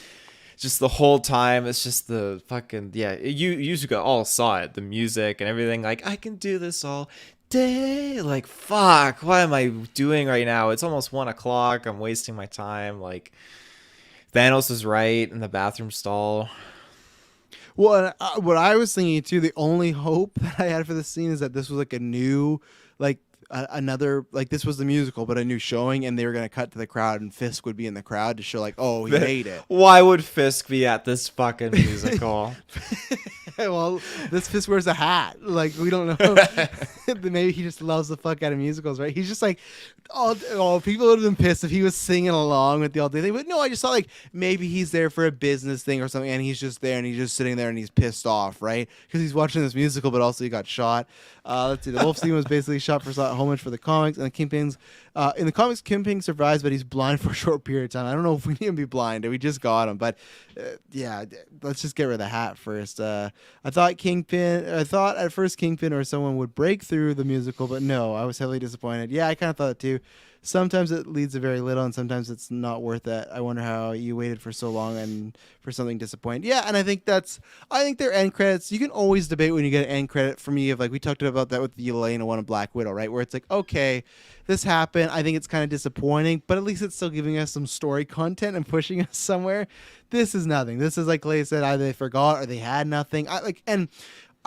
just the whole time it's just the fucking you all saw it, the music and everything. Like, I can do this all day. Like, fuck, what am I doing right now? It's almost 1 o'clock. I'm wasting my time. Like, Thanos is right in the bathroom stall. Well, what I was thinking too, the only hope that I had for this scene is that this was like a new, like another, like this was the musical, but a new showing, and they were gonna cut to the crowd, and Fisk would be in the crowd to show like, oh, he made it. Why would Fisk be at this fucking musical? Well, this Fisk wears a hat. Like, we don't know. Maybe he just loves the fuck out of musicals, right? He's just like, oh, people would have been pissed if he was singing along with the all day thing. But no, I just thought like maybe he's there for a business thing or something, and he's just there and he's just sitting there and he's pissed off, right? Because he's watching this musical, but also he got shot. Let's see. The wolf scene was basically shot for homage for the comics, and the Kingpin's in the comics, Kingpin survives, but he's blind for a short period of time. I don't know if we need him to be blind. We just got him, but yeah, let's just get rid of the hat first. I thought at first Kingpin or someone would break through the musical, but no, I was heavily disappointed. Yeah, I kind of thought it too. Sometimes it leads to very little, and sometimes it's not worth it. I wonder how you waited for so long and for something disappointing. Yeah, and I think their end credits. You can always debate when you get an end credit. For me, of like we talked about that with the Yelena one of Black Widow, right? Where it's like, okay, this happened. I think it's kind of disappointing, but at least it's still giving us some story content and pushing us somewhere. This is nothing. This is like Clay said, either they forgot or they had nothing.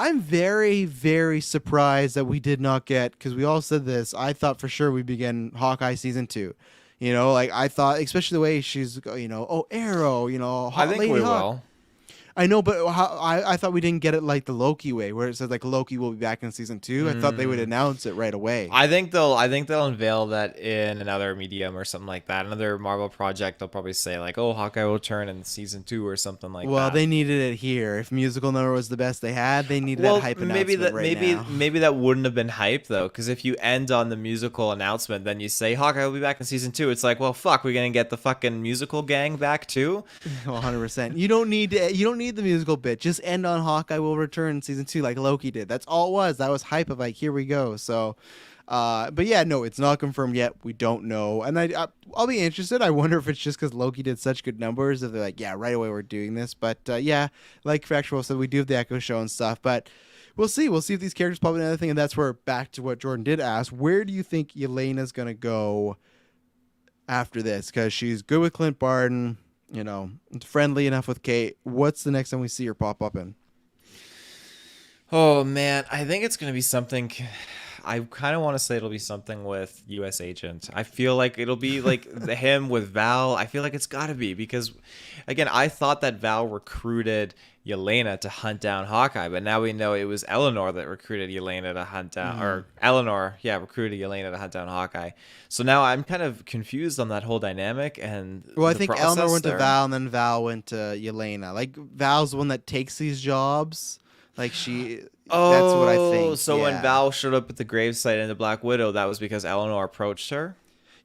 I'm very, very surprised that we did not get, because we all said this, I thought for sure we'd begin Hawkeye season 2. You know, like I thought, especially the way she's, Arrow, I think Lady we Hawk. will. I know, but I thought we didn't get it like the Loki way, where it says like Loki will be back in season 2. I thought they would announce it right away. I think they'll unveil that in another medium or something like that. Another Marvel project. They'll probably say like, "Oh, Hawkeye will turn in season 2 or something like that." Well, they needed it here. If musical number was the best they had, they needed that hype announcement now. Maybe that wouldn't have been hype though, because if you end on the musical announcement, then you say Hawkeye will be back in season 2. It's like, well, fuck, we're gonna get the fucking musical gang back too. 100%. You don't need the musical bit. Just end on Hawkeye will return in season 2 like Loki did. That's all it was. That was hype of like, here we go. So, but yeah, no, it's not confirmed yet. We don't know. And I'll be interested. I wonder if it's just because Loki did such good numbers if they're like, yeah, right away we're doing this. But yeah, like Factual said, we do have the Echo Show and stuff. But we'll see. We'll see if these characters pop in another thing. And that's where, back to what Jordan did ask, where do you think Yelena's going to go after this? Because she's good with Clint Barton, friendly enough with Kate. What's the next time we see her pop up in? Oh man, I think it's gonna be something. I kind of want to say it'll be something with U.S. Agent. I feel like it'll be like him with Val. I feel like it's got to be because, again, I thought that Val recruited Yelena to hunt down Hawkeye, but now we know it was Eleanor that recruited Yelena to hunt down, or Eleanor, recruited Yelena to hunt down Hawkeye. So now I'm kind of confused on that whole dynamic and. Well, I think Eleanor went to Val, and then Val went to Yelena. Like Val's the one that takes these jobs. Like she. That's what I think. So when Val showed up at the gravesite in the Black Widow, that was because Eleanor approached her?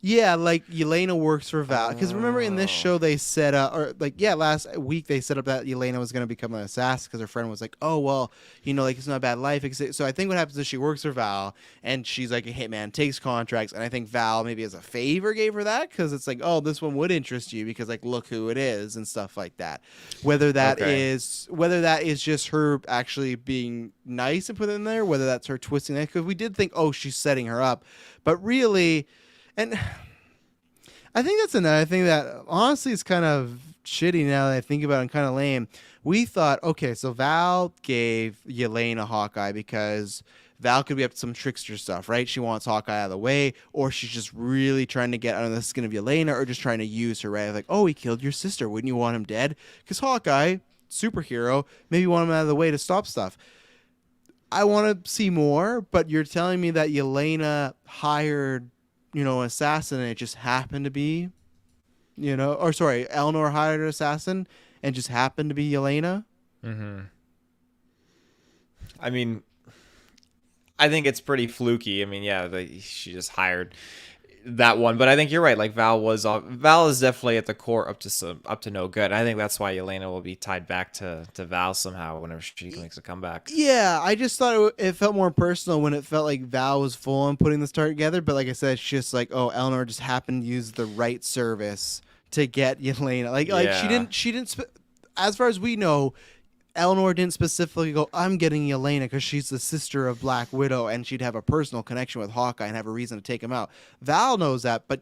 Yeah, like Yelena works for Val. Because remember in this show they set up, last week they set up that Yelena was going to become an assassin because her friend was like, oh, well, like it's not a bad life. So I think what happens is she works for Val and she's like a hitman, takes contracts. And I think Val maybe as a favor gave her that because it's like, oh, this one would interest you because like, look who it is and stuff like that. Whether that is just her actually being nice and put it in there, whether that's her twisting it. Because we did think, oh, she's setting her up. But really... And I think that's another thing that honestly is kind of shitty now that I think about it and kind of lame. We thought, okay, so Val gave Yelena Hawkeye because Val could be up to some trickster stuff, right? She wants Hawkeye out of the way, or she's just really trying to get under the skin of Yelena, or just trying to use her, right? Like, oh, he killed your sister. Wouldn't you want him dead? Because Hawkeye, superhero, maybe you want him out of the way to stop stuff. I want to see more, but you're telling me that Yelena hired... assassin, and it just happened to be, Eleanor hired an assassin and just happened to be Yelena. Mm-hmm. I mean, I think it's pretty fluky. I mean, she just hired that one, but I think you're right. Like Val is definitely at the core up to no good. I think that's why Yelena will be tied back to Val somehow whenever she makes a comeback. Yeah, I just thought it felt more personal when it felt like Val was full on putting the story together. But like I said, it's just like, oh, Eleanor just happened to use the right service to get Yelena. Like she didn't. as far as we know, Eleanor didn't specifically go, I'm getting Yelena because she's the sister of Black Widow and she'd have a personal connection with Hawkeye and have a reason to take him out. Val knows that, but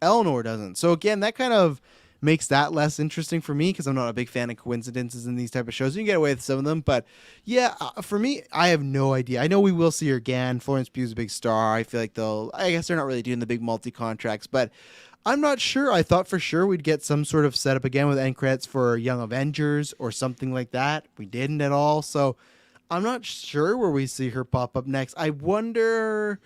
Eleanor doesn't. So again, that kind of makes that less interesting for me because I'm not a big fan of coincidences in these type of shows. You can get away with some of them, but yeah, for me, I have no idea. I know we will see her again. Florence Pugh's a big star. I feel like I guess they're not really doing the big multi-contracts, but I'm not sure. I thought for sure we'd get some sort of setup again with end credits for Young Avengers or something like that. We didn't at all. So I'm not sure where we see her pop up next. I wonder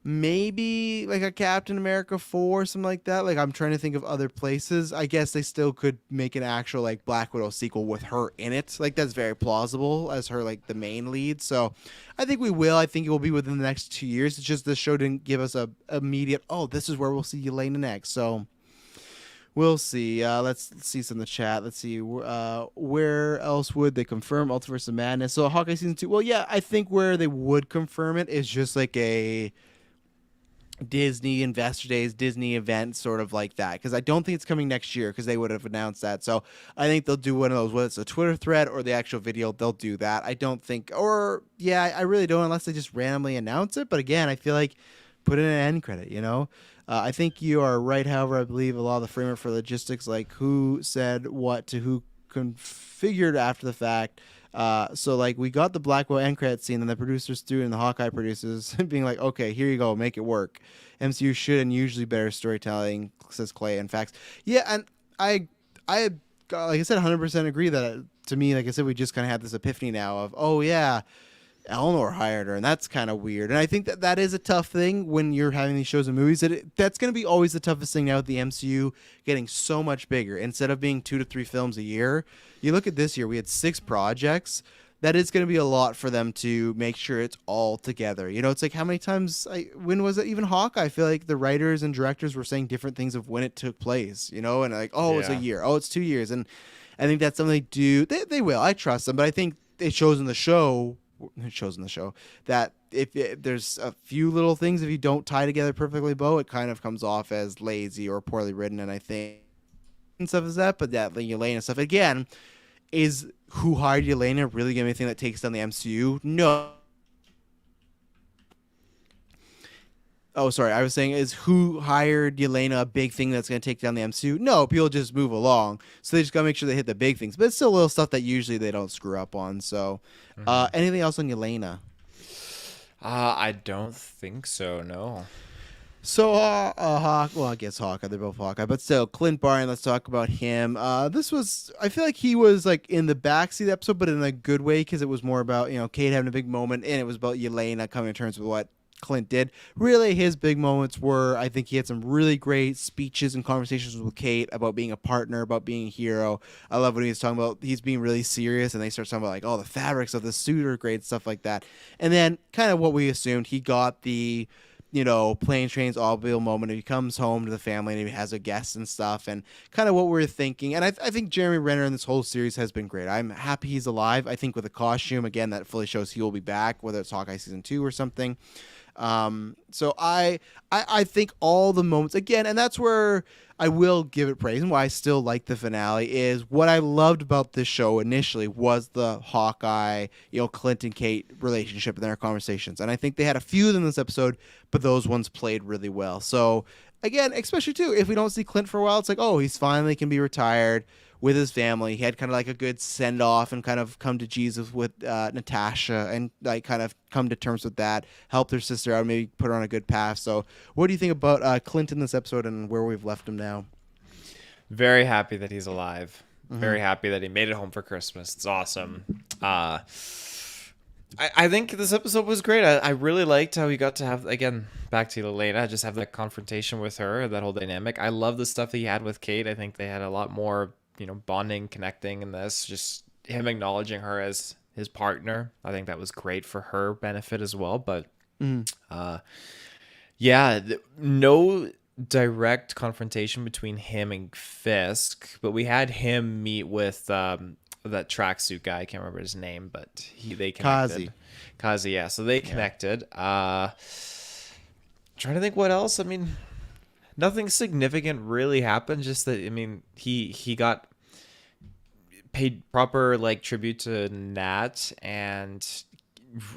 maybe like a Captain America 4 or something like that. Like I'm trying to think of other places. I guess they still could make an actual like Black Widow sequel with her in it. Like that's very plausible as her like the main lead. So I think we will. I think it will be within the next 2 years. It's just this show didn't give us a immediate, oh, this is where we'll see Yelena next. So we'll see. Let's see some in the chat. Let's see. Where else would they confirm Multiverse of Madness? So Hawkeye season 2. Well, yeah, I think where they would confirm it is just like a Disney Investor Days, Disney event, sort of like that. Because I don't think it's coming next year because they would have announced that. So I think they'll do one of those, whether it's a Twitter thread or the actual video, they'll do that. I don't think, or yeah, I really don't unless they just randomly announce it. But again, I feel like put in an end credit, you know? I think you are right. However, I believe a lot of the framework for logistics, like who said what to who configured after the fact. So like we got the Black Widow end credit scene and the producers threw in the Hawkeye producers being like, okay, here you go, make it work. MCU should and usually better storytelling, says Clay and facts. Yeah, and I like I said, 100% agree that to me, like I said, we just kind of had this epiphany now of, oh yeah, Eleanor hired her, and that's kind of weird. And I think that that is a tough thing when you're having these shows and movies. That's going to be always the toughest thing now with the MCU getting so much bigger. Instead of being 2 to 3 films a year, you look at this year, we had 6 projects. That is going to be a lot for them to make sure it's all together. You know, it's like how many times, when was it even Hawkeye? I feel like the writers and directors were saying different things of when it took place, you know, and like, oh, it's a year. Oh, it's 2 years. And I think that's something they do. They will. I trust them. But I think it shows in the show that if there's a few little things, if you don't tie together perfectly, Bo, it kind of comes off as lazy or poorly written. And I think and stuff is that, but that the Yelena stuff again, is who hired Yelena really gonna be anything that takes down the MCU? No. Oh, sorry. I was saying, is who hired Yelena a big thing that's going to take down the MCU? No, people just move along. So they just got to make sure they hit the big things. But it's still little stuff that usually they don't screw up on. So anything else on Yelena? I don't think so, no. So, well, I guess Hawkeye. They're both Hawkeye. But still, Clint Barton, let's talk about him. This was, I feel like he was like in the backseat episode, but in a good way because it was more about, you know, Kate having a big moment. And it was about Yelena coming to terms with what Clint did. Really, his big moments were, I think he had some really great speeches and conversations with Kate about being a partner, about being a hero. I love when he was talking about he's being really serious and they start talking about like, oh, the fabrics of the suit are great, stuff like that. And then kind of what we assumed, he got the, you know, plane, trains, automobile moment. He comes home to the family and he has a guest and stuff and kind of what we're thinking. And I think Jeremy Renner in this whole series has been great. I'm happy he's alive. I think with a costume, again, that fully shows he will be back, whether it's Hawkeye season 2 or something. So I think all the moments again, and that's where I will give it praise and why I still like the finale is what I loved about this show initially was the Hawkeye, you know, Clint and Kate relationship and their conversations. And I think they had a few of them in this episode, but those ones played really well. So again, especially too, if we don't see Clint for a while, it's like, oh, he's finally can be retired with his family. He had kind of like a good send off and kind of come to Jesus with Natasha and like kind of come to terms with that, help their sister out, maybe put her on a good path. So what do you think about Clint in this episode and where we've left him now? Very happy that he's alive. Very happy that he made it home for Christmas. It's awesome. I think this episode was great. I really liked how he got to have, again, back to Yelena, just have that confrontation with her, that whole dynamic. I love the stuff that he had with Kate. I think they had a lot more, you know, bonding, connecting in this, just him acknowledging her as his partner. I think that was great for her benefit as well. But no direct confrontation between him and Fisk, but we had him meet with that tracksuit guy. I can't remember his name, but they connected. Kazi, yeah. So they connected. Trying to think what else. I mean, nothing significant really happened. Just that, I mean, he got paid proper like tribute to Nat, and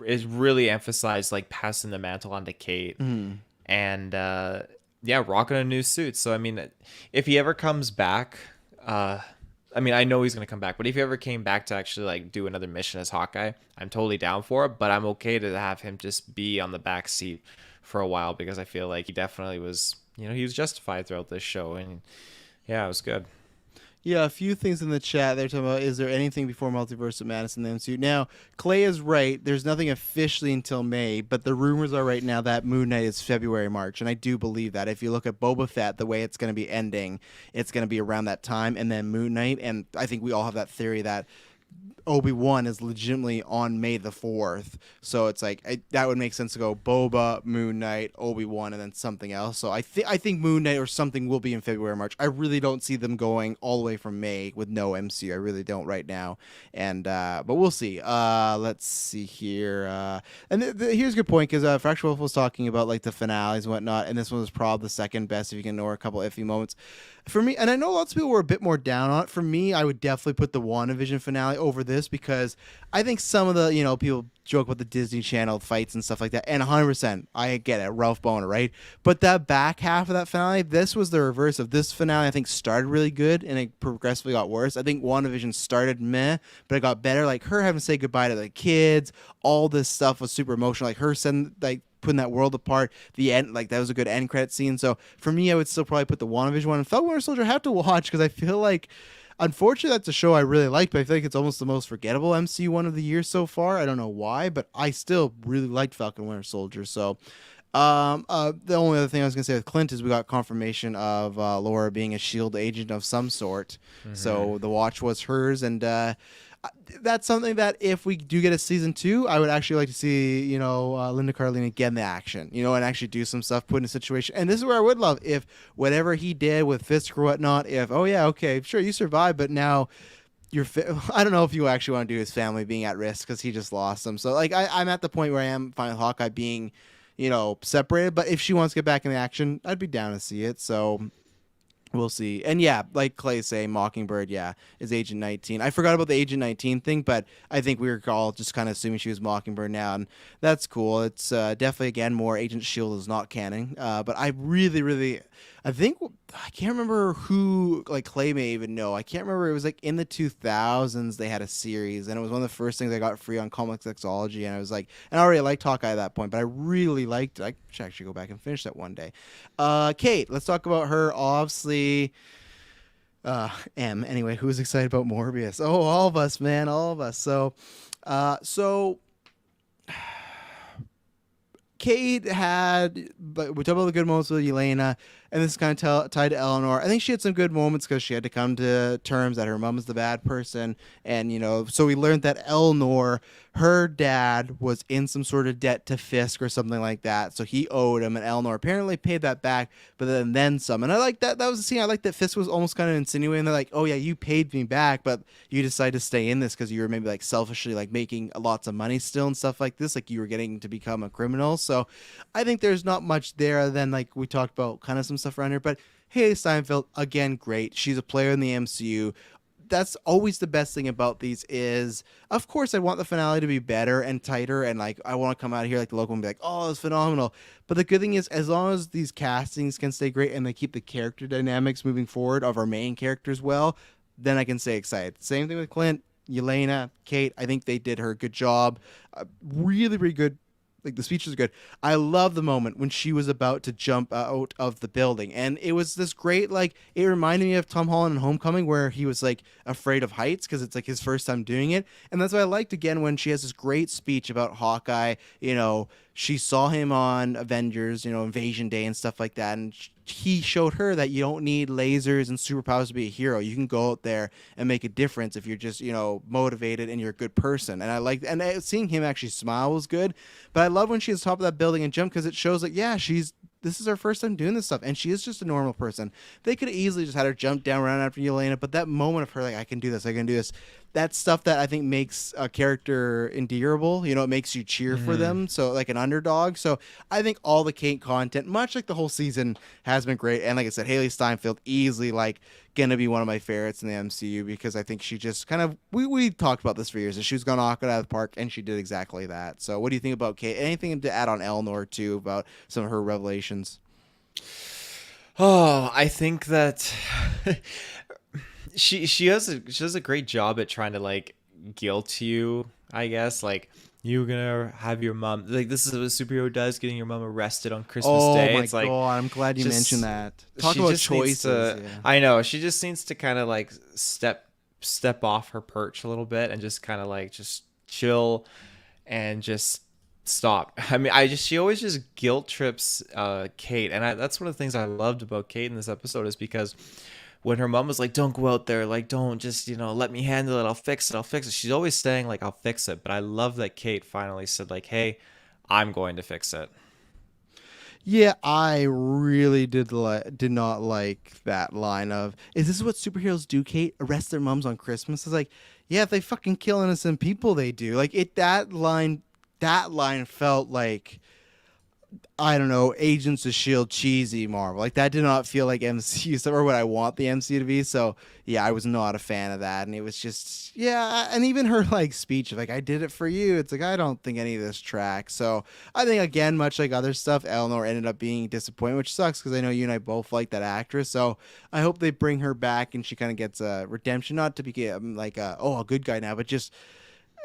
it really emphasized like passing the mantle on to Kate, and yeah, rocking a new suit. So I mean, if he ever comes back, I mean, I know he's gonna come back, but if he ever came back to actually like do another mission as Hawkeye, I'm totally down for it. But I'm okay to have him just be on the back seat for a while, because I feel like he definitely was, he was justified throughout this show, and yeah, it was good. Yeah, a few things in the chat. They're talking about, is there anything before Multiverse of Madness in the MCU? Now, Clay is right. There's nothing officially until May, but the rumors are right now that Moon Knight is February, March, and I do believe that. If you look at Boba Fett, the way it's going to be ending, it's going to be around that time, and then Moon Knight, and I think we all have that theory that Obi-Wan is legitimately on May the 4th. So it's like that would make sense to go Boba, Moon Knight, Obi-Wan, and then something else. So I think Moon Knight or something will be in February or March. I really don't see them going all the way from May with no MCU. I really don't right now. And but we'll see. Let's see here. And here's a good point, because Fractual Wolf was talking about like the finales and whatnot, and this one was probably the second best if you can ignore a couple iffy moments. For me, and I know lots of people were a bit more down on it. For me, I would definitely put the WandaVision finale over this, because I think some of the, people joke about the Disney Channel fights and stuff like that, and 100%, I get it, Ralph Boner, right? But that back half of that finale, this was the reverse of this finale. I think started really good, and it progressively got worse. I think WandaVision started meh, but it got better. Like her having to say goodbye to the kids, all this stuff was super emotional. Like her sending, like, putting that world apart, the end, like that was a good end credit scene. So for me, I would still probably put the WandaVision one. And Falcon Winter Soldier I have to watch, because I feel like, unfortunately, that's a show I really like, but I feel like it's almost the most forgettable MCU one of the year so far. I don't know why, but I still really liked Falcon Winter Soldier. So the only other thing I was gonna say with Clint is we got confirmation of Laura being a SHIELD agent of some sort. So the watch was hers, and that's something that if we do get a season 2, I would actually like to see, Linda Carlini get in the action, and actually do some stuff, put in a situation. And this is where I would love if whatever he did with Fisk or whatnot, if, oh yeah, okay, sure, you survived, but now I don't know if you actually want to do his family being at risk because he just lost them. So like I'm at the point where I am fine with Hawkeye being, separated. But if she wants to get back in the action, I'd be down to see it. So we'll see. And yeah, like Clay saying, Mockingbird, yeah, is Agent 19. I forgot about the Agent 19 thing, but I think we were all just kind of assuming she was Mockingbird now, and that's cool. It's definitely, again, more Agent S.H.I.E.L.D. is not canon. But I really, really, I can't remember who, like Clay may even know. I can't remember. It was like in the 2000s they had a series, and it was one of the first things I got free on Comics Xology, and I was like, and I already liked Hawkeye at that point, but I really liked it. I should actually go back and finish that one day. Kate, let's talk about her. Obviously, M. Anyway, who's excited about Morbius? Oh, all of us, man, all of us. So Kate had, but we talked about the good moments with Yelena, and this is kind of tied to Eleanor. I think she had some good moments because she had to come to terms that her mom is the bad person, and so we learned that Eleanor, her dad was in some sort of debt to Fisk or something like that, so he owed him, and Eleanor apparently paid that back, but then some. And I like that. That was the scene. I like that Fisk was almost kind of insinuating that, like, oh yeah, you paid me back, but you decided to stay in this because you were maybe like selfishly like making lots of money still and stuff like this, like you were getting to become a criminal. So I think there's not much there other than, like, we talked about kind of some stuff around here. But Haley Steinfeld, again, great. She's a player in the MCU. That's always the best thing about these is, of course, I want the finale to be better and tighter, and like I want to come out of here like the local and be like, oh, it's phenomenal. But the good thing is, as long as these castings can stay great and they keep the character dynamics moving forward of our main characters well, then I can stay excited. Same thing with Clint, Yelena, Kate. I think they did her a good job. Really, really good. Like, the speech was good. I love the moment when she was about to jump out of the building, and it was this great, like, it reminded me of Tom Holland in Homecoming, where he was like afraid of heights because it's like his first time doing it. And that's what I liked, again, when she has this great speech about Hawkeye. She saw him on Avengers, Invasion Day and stuff like that, and he showed her that you don't need lasers and superpowers to be a hero. You can go out there and make a difference if you're just, motivated and you're a good person. And I like, and seeing him actually smile was good. But I love when she's top of that building and jump, because it shows like, yeah, this is her first time doing this stuff, and she is just a normal person. They could have easily just had her jump down, run after Yelena, but that moment of her like, I can do this, that's stuff that I think makes a character endearable. You know, it makes you cheer for them. So like an underdog. So I think all the Kate content, much like the whole season, has been great. And like I said, Haley Steinfeld easily like gonna be one of my favorites in the MCU because I think she just kind of we talked about this for years. That she was gonna knock it out of the park, and she did exactly that. So what do you think about Kate? Anything to add on Eleanor too about some of her revelations? Oh, I think that she does a great job at trying to like guilt you, I guess. Like you're gonna have your mom, like this is what a superhero does, getting your mom arrested on Christmas Oh Day. my It's like god, I'm glad you just mentioned that. Talk she about just needs choices. to, Yeah. I know, she just needs to kind of like step off her perch a little bit and just kind of like just chill and just stop. I mean, she always just guilt trips Kate, and that's one of the things I loved about Kate in this episode is because when her mom was like, "Don't go out there, like don't just let me handle it. I'll fix it. I'll fix it." She's always saying like, "I'll fix it," but I love that Kate finally said like, "Hey, I'm going to fix it." Yeah, I really did not like that line of, "Is this what superheroes do, Kate? Arrest their moms on Christmas?" It's like, yeah, if they fucking kill innocent people, they do. Like it that line felt like, I don't know, Agents of Shield cheesy Marvel. Like that did not feel like MCU stuff or what I want the MCU to be. So yeah, I was not a fan of that. And it was just, yeah, and even her like speech of like, "I did it for you." It's like, I don't think any of this tracks. So I think again, much like other stuff, Eleanor ended up being disappointed, which sucks because I know you and I both like that actress. So I hope they bring her back and she kind of gets a redemption, not to be like a good guy now, but just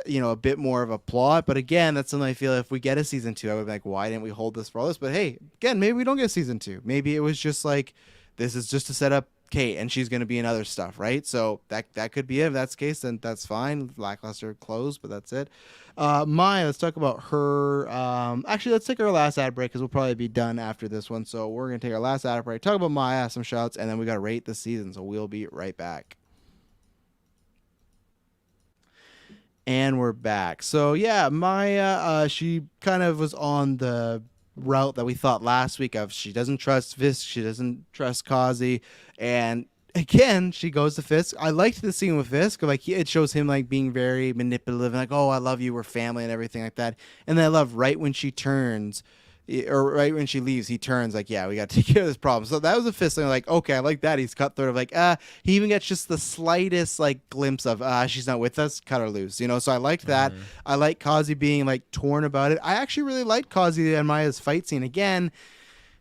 a bit more of a plot. But again, that's something I feel if we get a season 2, I would be like, why didn't we hold this for all this? But hey, again, maybe we don't get season 2. Maybe it was just like, this is just to set up Kate and she's going to be in other stuff, right? So that could be it. If that's the case, then that's fine. Lackluster close, but that's it. Maya, let's talk about her. Actually, let's take our last ad break because we'll probably be done after this one. So we're going to take our last ad break, talk about Maya, some shouts, and then we got to rate the season. So we'll be right back. And we're back. So yeah, Maya, she kind of was on the route that we thought last week of she doesn't trust Fisk, she doesn't trust Kazi, and again she goes to Fisk. I liked the scene with Fisk, like it shows him like being very manipulative, and like, "Oh, I love you, we're family," and everything like that. And then I love right when she turns. Or right when she leaves, he turns like, "Yeah, we got to take care of this problem." So that was a Fisk thing. Like, okay, I like that. He's cutthroat of like, he even gets just the slightest like glimpse of, she's not with us, cut her loose, So I liked that. I like Kazi being like torn about it. I actually really liked Kazi and Maya's fight scene. Again,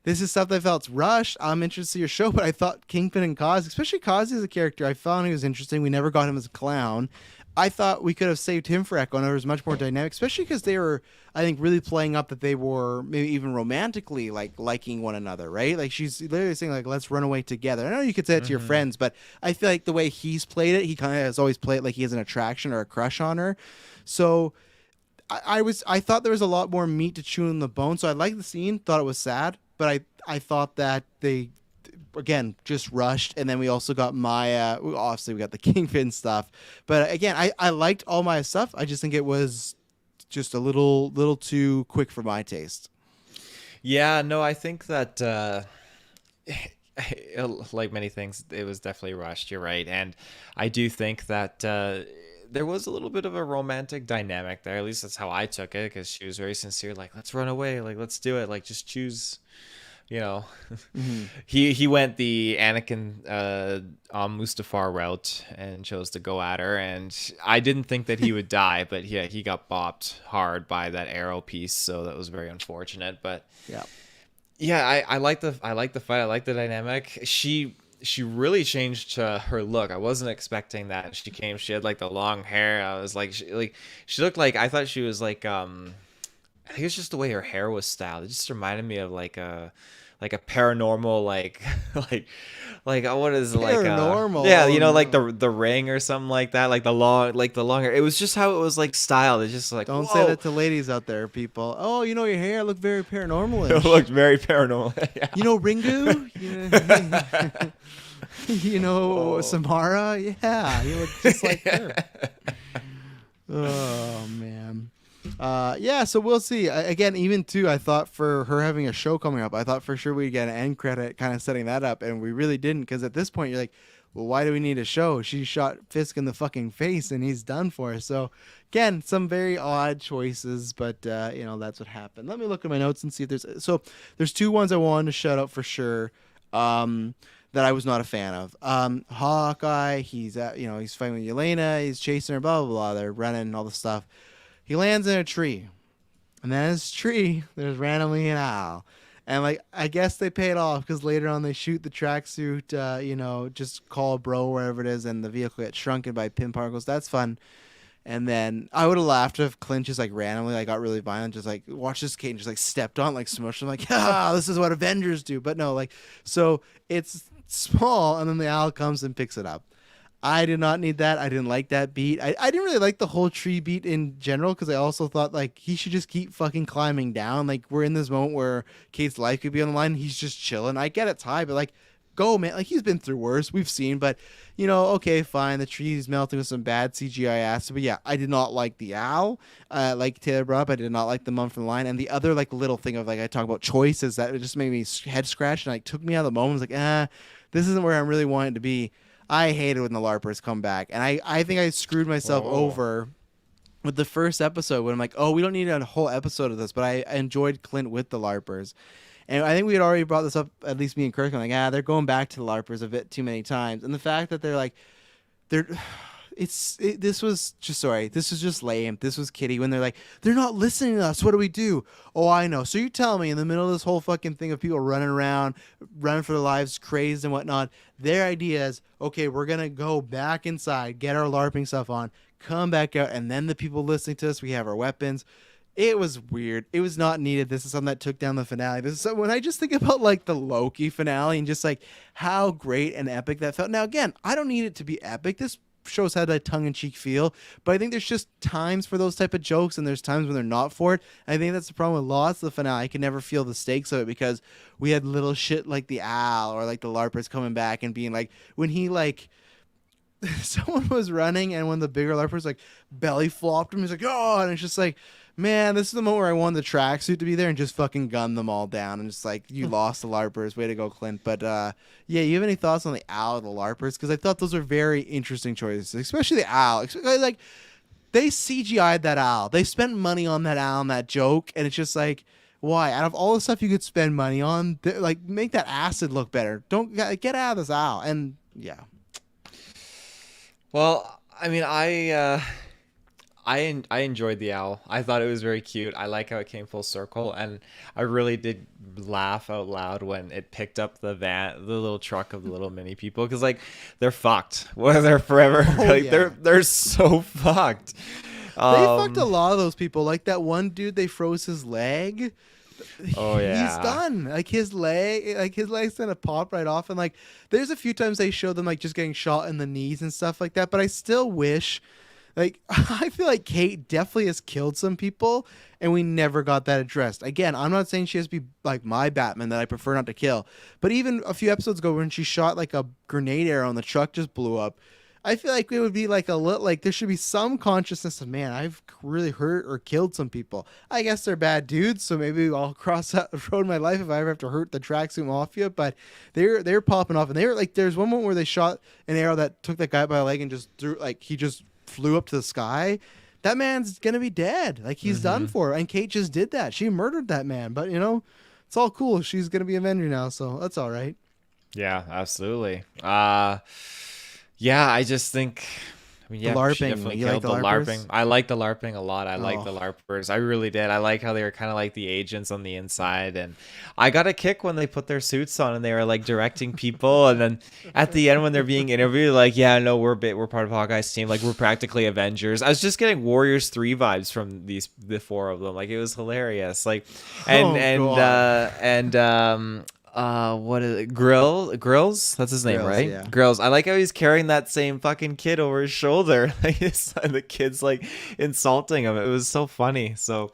this is stuff that I felt rushed. I'm interested to see your show, but I thought Kingpin and Kazi, especially Kazi as a character, I found he was interesting. We never got him as a clown. I thought we could have saved him for Echo, and it was much more dynamic, especially because they were, I think, really playing up that they were maybe even romantically like liking one another, right? Like she's literally saying like, "Let's run away together." I know you could say it to your friends, but I feel like the way he's played it, he kind of has always played it like he has an attraction or a crush on her. So I thought there was a lot more meat to chew in the bone. So I liked the scene, thought it was sad, but I thought that they, again, just rushed. And then we also got Maya. Obviously, we got the Kingpin stuff. But again, I liked all Maya's stuff. I just think it was just a little too quick for my taste. Yeah, no, I think that like many things, it was definitely rushed. You're right, and I do think that there was a little bit of a romantic dynamic there. At least that's how I took it, because she was very sincere. Like, "Let's run away. Like, let's do it. Like, just choose." He went the Anakin Mustafar route and chose to go at her, and I didn't think that he would die, but yeah, he got bopped hard by that arrow piece, so that was very unfortunate. But yeah, I like the fight. I like the dynamic. She really changed her look. I wasn't expecting that. She had like the long hair. I was like, she looked like, I thought she was like I think it's just the way her hair was styled. It just reminded me of like a paranormal what is it, like Paranormal. yeah, like the Ring or something like that, like the long hair. It was just how it was like styled. It's just like, Don't whoa. say that to ladies out there, people. "Oh, your hair looked very paranormal." It looked very paranormal. Yeah. Ringu? Samara? Yeah, you look just like her. Oh, man. Yeah, so we'll see. Again, even too, I thought for her having a show coming up, I thought for sure we'd get an end credit kind of setting that up, and we really didn't, because at this point you're like, well, why do we need a show? She shot Fisk in the fucking face and he's done for. So again, some very odd choices, but that's what happened. Let me look at my notes and see if there's two ones I wanted to shout out for sure. That I was not a fan of. Hawkeye, he's he's fighting with Yelena, he's chasing her, blah blah blah. They're running all the stuff. He lands in a tree, and then in this tree, there's randomly an owl. And like, I guess they paid off because later on they shoot the tracksuit, just call bro wherever it is, and the vehicle gets shrunken by pin particles. That's fun. And then I would have laughed if Clint just like randomly like got really violent, just like watch this Kate and just like stepped on, like smushed him, like this is what Avengers do. But no, like so it's small, and then the owl comes and picks it up. I did not need that. I didn't like that beat. I didn't really like the whole tree beat in general because I also thought like he should just keep fucking climbing down. Like we're in this moment where Kate's life could be on the line. He's just chilling. I get it's high, but like go, man. Like he's been through worse. We've seen, but okay, fine. The tree's melting with some bad CGI acid. But yeah, I did not like the owl. Like Taylor brought up, I did not like the mum from the line. And the other like little thing of like I talk about choices that it just made me head scratch and like took me out of the moment. I was like, this isn't where I'm really wanting to be. I hated when the LARPers come back. And I think I screwed myself over with the first episode when I'm like, we don't need a whole episode of this. But I enjoyed Clint with the LARPers. And I think we had already brought this up, at least me and Kirklin, like, they're going back to the LARPers a bit too many times. And the fact that this was just lame. This was kiddie when they're like, they're not listening to us. What do we do? Oh, I know. So you tell me in the middle of this whole fucking thing of people running around, running for their lives, crazed and whatnot, their idea is, okay, we're going to go back inside, get our LARPing stuff on, come back out, and then the people listening to us, we have our weapons. It was weird. It was not needed. This is something that took down the finale. When I just think about like the Loki finale and just like how great and epic that felt. Now, again, I don't need it to be epic. This show's had a tongue-in-cheek feel, but I think there's just times for those type of jokes and there's times when they're not for it. I think that's the problem with lots of the finale. I can never feel the stakes of it because we had little shit like the owl or like the LARPers coming back and being like, when he like someone was running and when the bigger LARPers like belly flopped him, he's like, and it's just like, man, this is the moment where I wanted the tracksuit to be there and just fucking gun them all down and just like, you lost the LARPers. Way to go, Clint. But you have any thoughts on the owl and the LARPers? Because I thought those were very interesting choices, especially the owl. Like, they CGI'd that owl. They spent money on that owl and that joke, and it's just like, why? Out of all the stuff you could spend money on, like, make that acid look better. Don't get out of this owl. And yeah. Well, I mean, I enjoyed the owl. I thought it was very cute. I like how it came full circle, and I really did laugh out loud when it picked up the little truck of the little mini people, because like they're fucked. Well, they're forever. They're so fucked. They fucked a lot of those people. Like that one dude, they froze his leg. Oh yeah, he's done. Like his leg's gonna pop right off. And like, there's a few times they show them like just getting shot in the knees and stuff like that. But I still wish. Like, I feel like Kate definitely has killed some people, and we never got that addressed. Again, I'm not saying she has to be like my Batman that I prefer not to kill, but even a few episodes ago when she shot like a grenade arrow and the truck just blew up, I feel like it would be like there should be some consciousness of, man, I've really hurt or killed some people. I guess they're bad dudes, so maybe I'll cross that road in my life if I ever have to hurt the tracksuit mafia. But they're popping off, and they were like, there's one moment where they shot an arrow that took that guy by the leg and just threw, like, he just flew up to the sky. That man's gonna be dead. Like, he's done for. And Kate just did that. She murdered that man. But it's all cool. She's gonna be Avenger now, so that's all right. Yeah, absolutely. I just think, I mean, yeah, the LARPing. She definitely You killed like the LARPing. I like the LARPing a lot. I like the Oh. LARPers. I really did. I like how they were kind of like the agents on the inside, and I got a kick when they put their suits on and they were like directing people, and then at the end when they're being interviewed, like, yeah, no, we're part of Hawkeye's team. Like, we're practically Avengers. I was just getting Warriors 3 vibes from the four of them. Like, it was hilarious. Like, what is it? Grills? That's his name, Grills, right? yeah. Grills. I like how he's carrying that same fucking kid over his shoulder. Like, the kid's like insulting him. It was so funny. So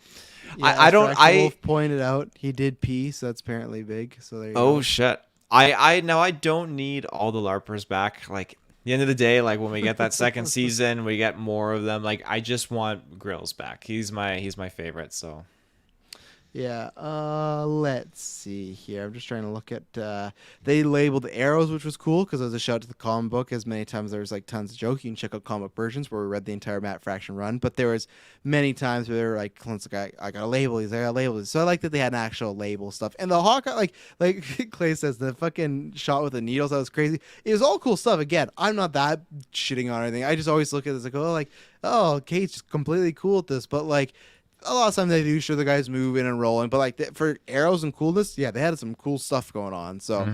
Yeah, I don't. Wolf pointed out he did pee, so that's apparently big. So there you go. Oh shit. I don't need all the LARPers back. Like, at the end of the day, like when we get that second season, we get more of them. Like, I just want Grills back. He's my favorite. So. Yeah, let's see here. I'm just trying to look at they labeled arrows, which was cool because it was a shout to the comic book. As many times there was like tons of jokes. You can check out comic versions where we read the entire Matt Fraction run, but there was many times where they were like, Clint's like, I gotta label these, I gotta label these. So I like that they had an actual label stuff. And the Hawkeye, like Clay says, the fucking shot with the needles, that was crazy. It was all cool stuff. Again, I'm not that shitting on anything. I just always look at this like, oh, Kate's just completely cool at this, but like a lot of times they do show the guys moving and rolling, but like for arrows and coolness, yeah, they had some cool stuff going on. So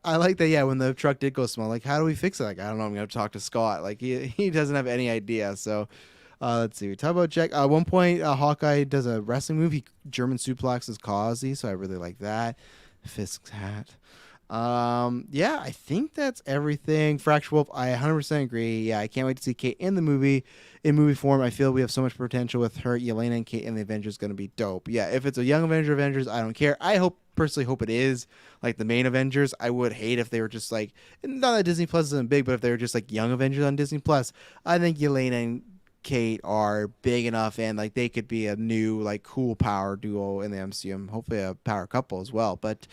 I like that. Yeah, when the truck did go small, like how do we fix it? Like I don't know. I'm gonna talk to Scott. Like he doesn't have any idea. So let's see. We talk about Jack. At one point, Hawkeye does a wrestling move. He German suplexes Causey, so I really like that. Fisk's hat. Yeah, I think that's everything. Fracture Wolf, I 100% agree. Yeah, I can't wait to see Kate in the movie, in movie form. I feel we have so much potential with her, Yelena, and Kate in the Avengers going to be dope. Yeah, if it's a young Avengers, I don't care. I personally hope it is like the main Avengers. I would hate if they were just like, not that Disney Plus isn't big, but if they were just like young Avengers on Disney Plus. I think Yelena and Kate are big enough and like they could be a new like cool power duo in the MCU, and hopefully a power couple as well. But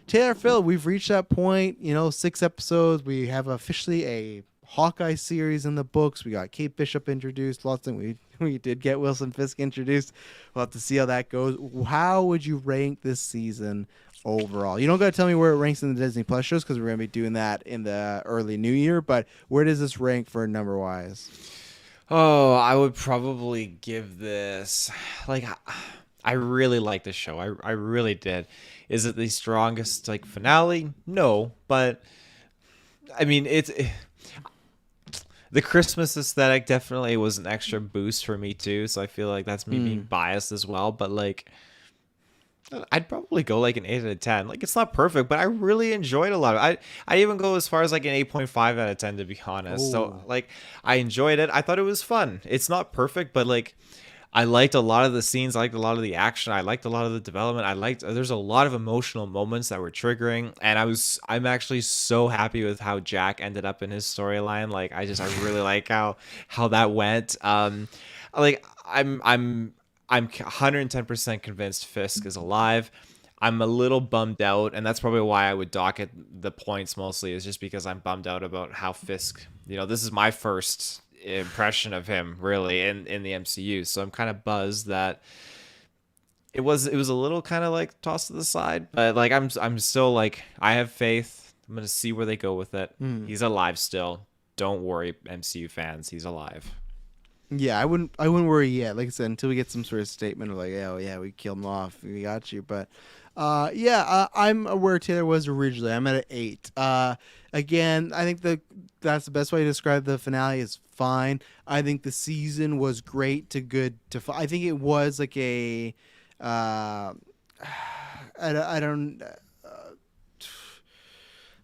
Taylor, Phil, we've reached that point. 6 episodes. We have officially a Hawkeye series in the books. We got Kate Bishop introduced. Lots of we did get Wilson Fisk introduced. We'll have to see how that goes. How would you rank this season overall? You don't got to tell me where it ranks in the Disney Plus shows because we're going to be doing that in the early new year. But where does this rank for number wise? Oh, I would probably give this like I really like this show. I really did. Is it the strongest like finale? No, but I mean the Christmas aesthetic definitely was an extra boost for me too. So I feel like that's me being biased as well. But like, I'd probably go like an 8 out of 10. Like it's not perfect, but I really enjoyed a lot of it. I even go as far as like an 8.5 out of 10 to be honest. So like I enjoyed it. I thought it was fun. It's not perfect, but like I liked a lot of the scenes. I liked a lot of the action. I liked a lot of the development. There's a lot of emotional moments that were triggering, and I'm actually so happy with how Jack ended up in his storyline. Like I really like how that went. Like I'm 110% convinced Fisk is alive. I'm a little bummed out, and that's probably why I would dock it the points mostly, is just because I'm bummed out about how Fisk, this is my first impression of him really in the MCU. So I'm kind of buzzed that it was a little kind of like tossed to the side, but like I'm still like I have faith. I'm going to see where they go with it. He's alive still. Don't worry, MCU fans, he's alive. Yeah, I wouldn't worry yet. Like I said, until we get some sort of statement of like, oh yeah, we killed him off, we got you. But I'm where Taylor was originally. I'm at an 8. Again, I think that's the best way to describe the finale is fine. I think the season was great to good to. I think it was like a. I don't.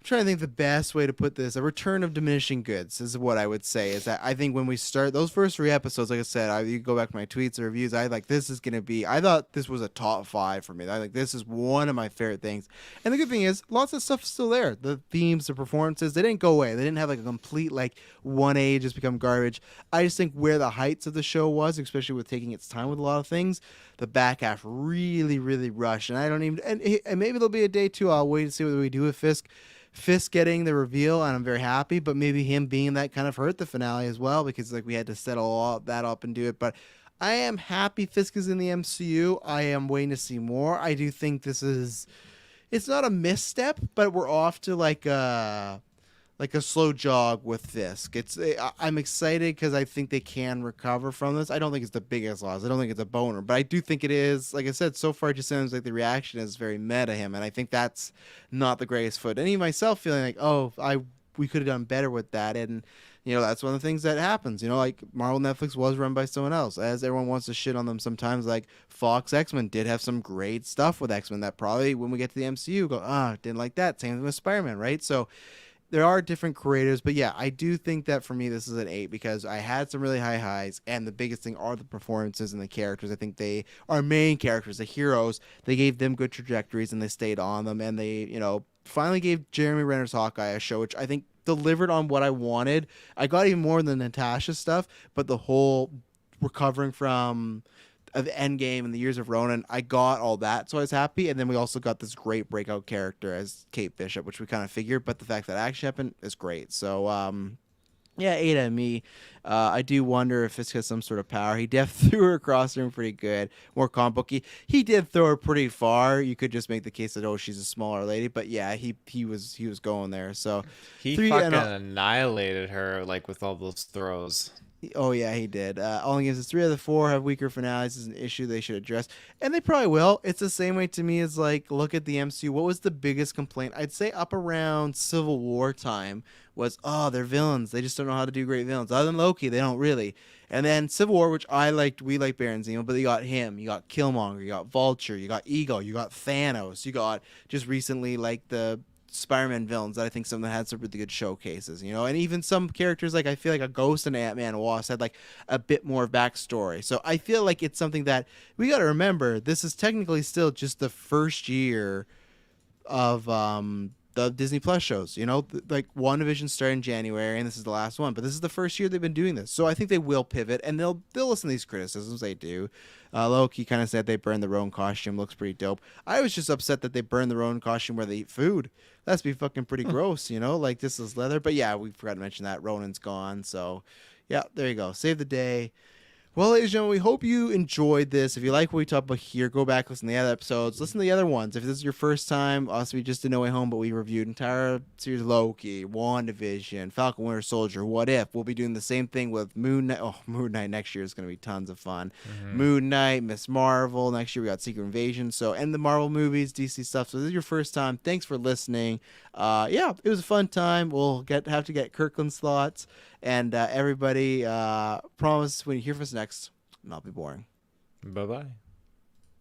Trying to think the best way to put this. A return of diminishing goods is what I would say. Is that I think when we start those first 3 episodes, like I said, you go back to my tweets or reviews, I thought this was a top 5 for me. I think this is one of my favorite things. And the good thing is lots of stuff is still there. The themes, the performances, they didn't go away. They didn't have like a complete like 1A just become garbage. I just think where the heights of the show was, especially with taking its time with a lot of things, the back half really, really rushed. And I don't even and maybe there'll be a day 2. I'll wait to see what we do with Fisk getting the reveal, and I'm very happy, but maybe him being that kind of hurt the finale as well, because like we had to settle all that up and do it. But I am happy Fisk is in the MCU. I am waiting to see more. I do think it's not a misstep, but we're off to like a slow jog with Fisk. I'm excited because I think they can recover from this. I don't think it's the biggest loss. I don't think it's a boner, but I do think it is. Like I said, so far it just sounds like the reaction is very meta him, and I think that's not the greatest foot. And even myself feeling like, we could have done better with that, and that's one of the things that happens. Like Marvel Netflix was run by someone else, as everyone wants to shit on them sometimes. Like Fox X-Men did have some great stuff with X-Men that probably when we get to the MCU go, didn't like that. Same with Spider-Man, right? So there are different creators, but yeah, I do think that for me this is an 8 because I had some really high highs, and the biggest thing are the performances and the characters. I think they are main characters, the heroes. They gave them good trajectories and they stayed on them, and they finally gave Jeremy Renner's Hawkeye a show, which I think delivered on what I wanted. I got even more than Natasha's stuff, but the whole recovering from of Endgame and the years of Ronan, I got all that, so I was happy. And then we also got this great breakout character as Kate Bishop, which we kind of figured, but the fact that action happened is great. So yeah, 8 out of me. I do wonder if it's because some sort of power. He def threw her across the room pretty good, more comic booky. He did throw her pretty far. You could just make the case that she's a smaller lady, but yeah, he was going there. So He three fucking and annihilated her like with all those throws. oh yeah, he did. Only gives us 3 out of the 4 have weaker finales. This is an issue they should address, and they probably will. It's the same way to me as like look at the MCU. What was the biggest complaint? I'd say up around Civil War time was they're villains. They just don't know how to do great villains. Other than Loki, they don't really. And then Civil War, which I liked, we like Baron Zemo, but you got him, you got Killmonger, you got Vulture, you got Ego, you got Thanos, you got just recently like the Spider-Man villains that I think some of them had some really good showcases, and even some characters like I feel like a Ghost and Ant-Man and Wasp had like a bit more backstory. So I feel like it's something that we got to remember. This is technically still just the first year of the Disney Plus shows. Like WandaVision started in January, and this is the last one. But this is the first year they've been doing this, so I think they will pivot and they'll listen to these criticisms. They do. Loki kind of said they burned the Rowan costume. Looks pretty dope. I was just upset that they burned the Rowan costume where they eat food. That's be fucking pretty gross, Like this is leather. But yeah, we forgot to mention that Ronan's gone. So yeah, there you go. Save the day. Well, ladies and gentlemen, we hope you enjoyed this. If you like what we talked about here, go back, listen to the other episodes, listen to the other ones. If this is your first time, also we just did No Way Home, but we reviewed entire series Loki, WandaVision, Falcon Winter Soldier, What If. We'll be doing the same thing with Moon Knight. Oh, Moon Knight next year is going to be tons of fun. Moon Knight, Miss Marvel. Next year we got Secret Invasion. So, and the Marvel movies, DC stuff. So this is your first time. Thanks for listening. Yeah, it was a fun time. We'll have to get Kirklin's thoughts. And everybody, promise when you hear from us next, not be boring. Bye bye.